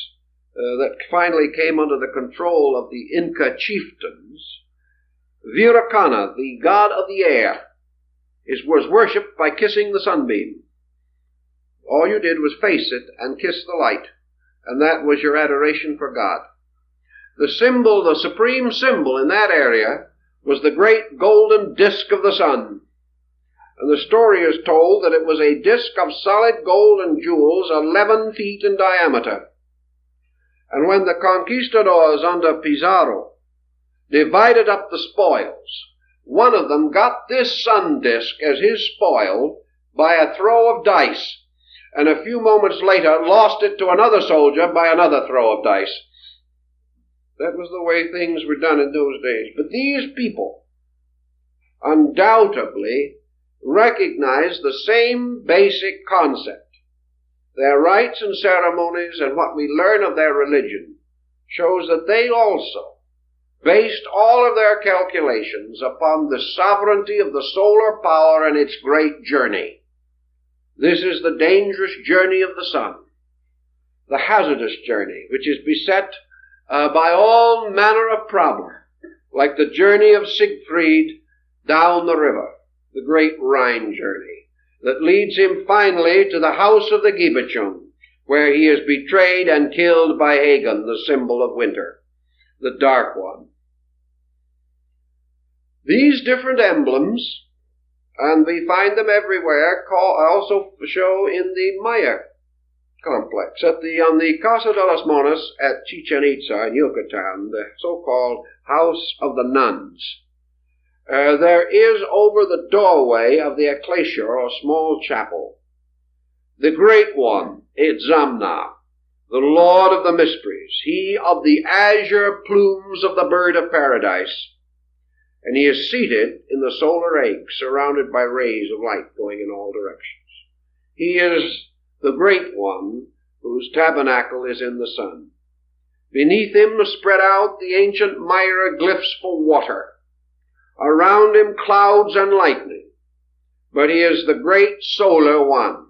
that finally came under the control of the Inca chieftains, Virukana, the god of the air, was worshipped by kissing the sunbeam. All you did was face it and kiss the light, and that was your adoration for God. The symbol, the supreme symbol in that area, was the great golden disk of the sun. And the story is told that it was a disk of solid gold and jewels 11 feet in diameter. And when the conquistadors under Pizarro divided up the spoils, one of them got this sun disk as his spoil by a throw of dice, and a few moments later lost it to another soldier by another throw of dice. That was the way things were done in those days. But these people undoubtedly recognized the same basic concept. Their rites and ceremonies and what we learn of their religion shows that they also based all of their calculations upon the sovereignty of the solar power and its great journey. This is the dangerous journey of the sun, the hazardous journey, which is beset by all manner of problem, like the journey of Siegfried down the river, the great Rhine journey, that leads him finally to the house of the Gibeton, where he is betrayed and killed by Hagon, the symbol of winter, the dark one. These different emblems, and we find them everywhere, also show in the Maya complex. On the Casa de las Monas at Chichen Itza in Yucatan, the so-called House of the Nuns, there is over the doorway of the ecclesia, or small chapel, the great one, Itzamna, the Lord of the Mysteries, he of the azure plumes of the bird of paradise. And he is seated in the solar egg, surrounded by rays of light going in all directions. He is the great one whose tabernacle is in the sun. Beneath him spread out the ancient hieroglyphs for water. Around him clouds and lightning. But he is the great solar one.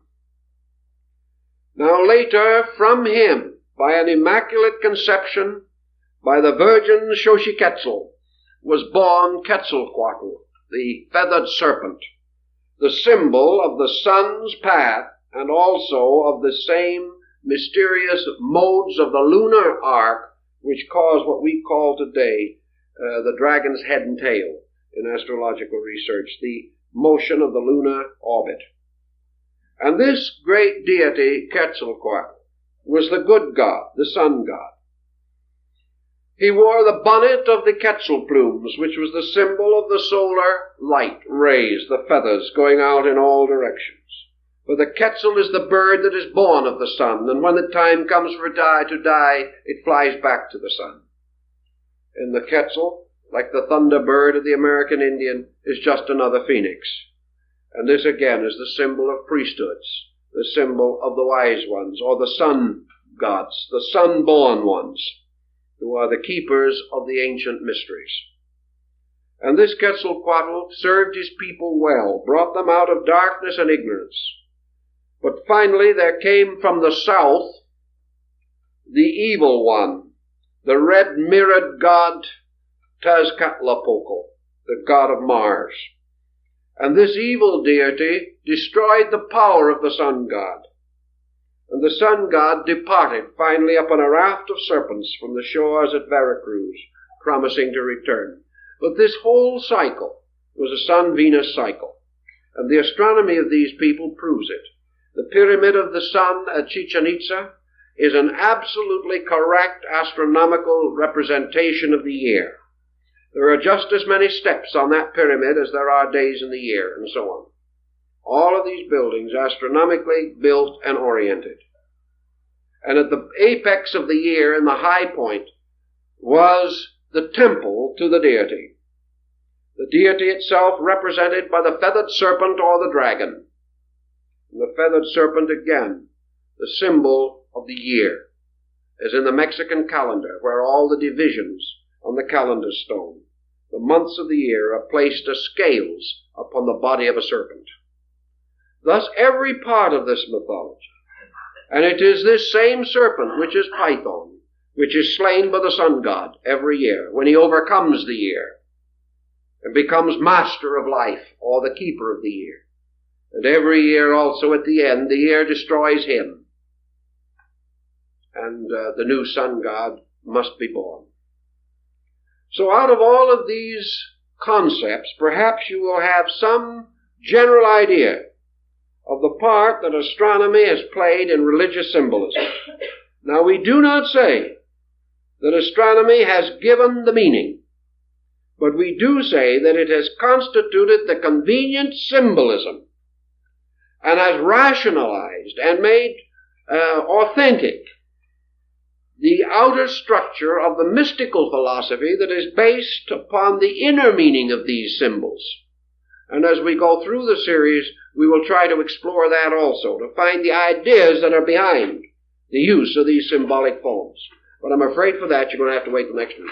Now later, from him, by an immaculate conception, by the virgin Xochiquetzal, was born Quetzalcoatl, the feathered serpent, the symbol of the sun's path and also of the same mysterious modes of the lunar arc which cause what we call today the dragon's head and tail in astrological research, the motion of the lunar orbit. And this great deity, Quetzalcoatl, was the good god, the sun god. He wore the bonnet of the Quetzal plumes, which was the symbol of the solar light rays, the feathers going out in all directions. For the Quetzal is the bird that is born of the sun, and when the time comes for it to die, it flies back to the sun. And the Quetzal, like the thunderbird of the American Indian, is just another phoenix. And this again is the symbol of priesthoods, the symbol of the wise ones, or the sun gods, the sun-born ones, who are the keepers of the ancient mysteries. And this Quetzalcoatl served his people well, brought them out of darkness and ignorance. But finally there came from the south the evil one, the red-mirrored god Tezcatlipoca, the god of Mars. And this evil deity destroyed the power of the sun god. And the sun god departed finally upon a raft of serpents from the shores at Veracruz, promising to return. But this whole cycle was a sun-Venus cycle, and the astronomy of these people proves it. The pyramid of the sun at Chichen Itza is an absolutely correct astronomical representation of the year. There are just as many steps on that pyramid as there are days in the year, and so on. All of these buildings astronomically built and oriented. And at the apex of the year, in the high point, was the temple to the deity. The deity itself represented by the feathered serpent or the dragon. And the feathered serpent again, the symbol of the year, as in the Mexican calendar, where all the divisions on the calendar stone, the months of the year, are placed as scales upon the body of a serpent. Thus every part of this mythology, and it is this same serpent which is Python, which is slain by the sun god every year when he overcomes the year. and becomes master of life, or the keeper of the year. And every year also at the end, the year destroys him. And the new sun god must be born. So out of all of these concepts, perhaps you will have some general idea of the part that astronomy has played in religious symbolism. Now, we do not say that astronomy has given the meaning, but we do say that it has constituted the convenient symbolism and has rationalized and made authentic the outer structure of the mystical philosophy that is based upon the inner meaning of these symbols. And as we go through the series, we will try to explore that also, to find the ideas that are behind the use of these symbolic forms. But I'm afraid for that you're going to have to wait till next week.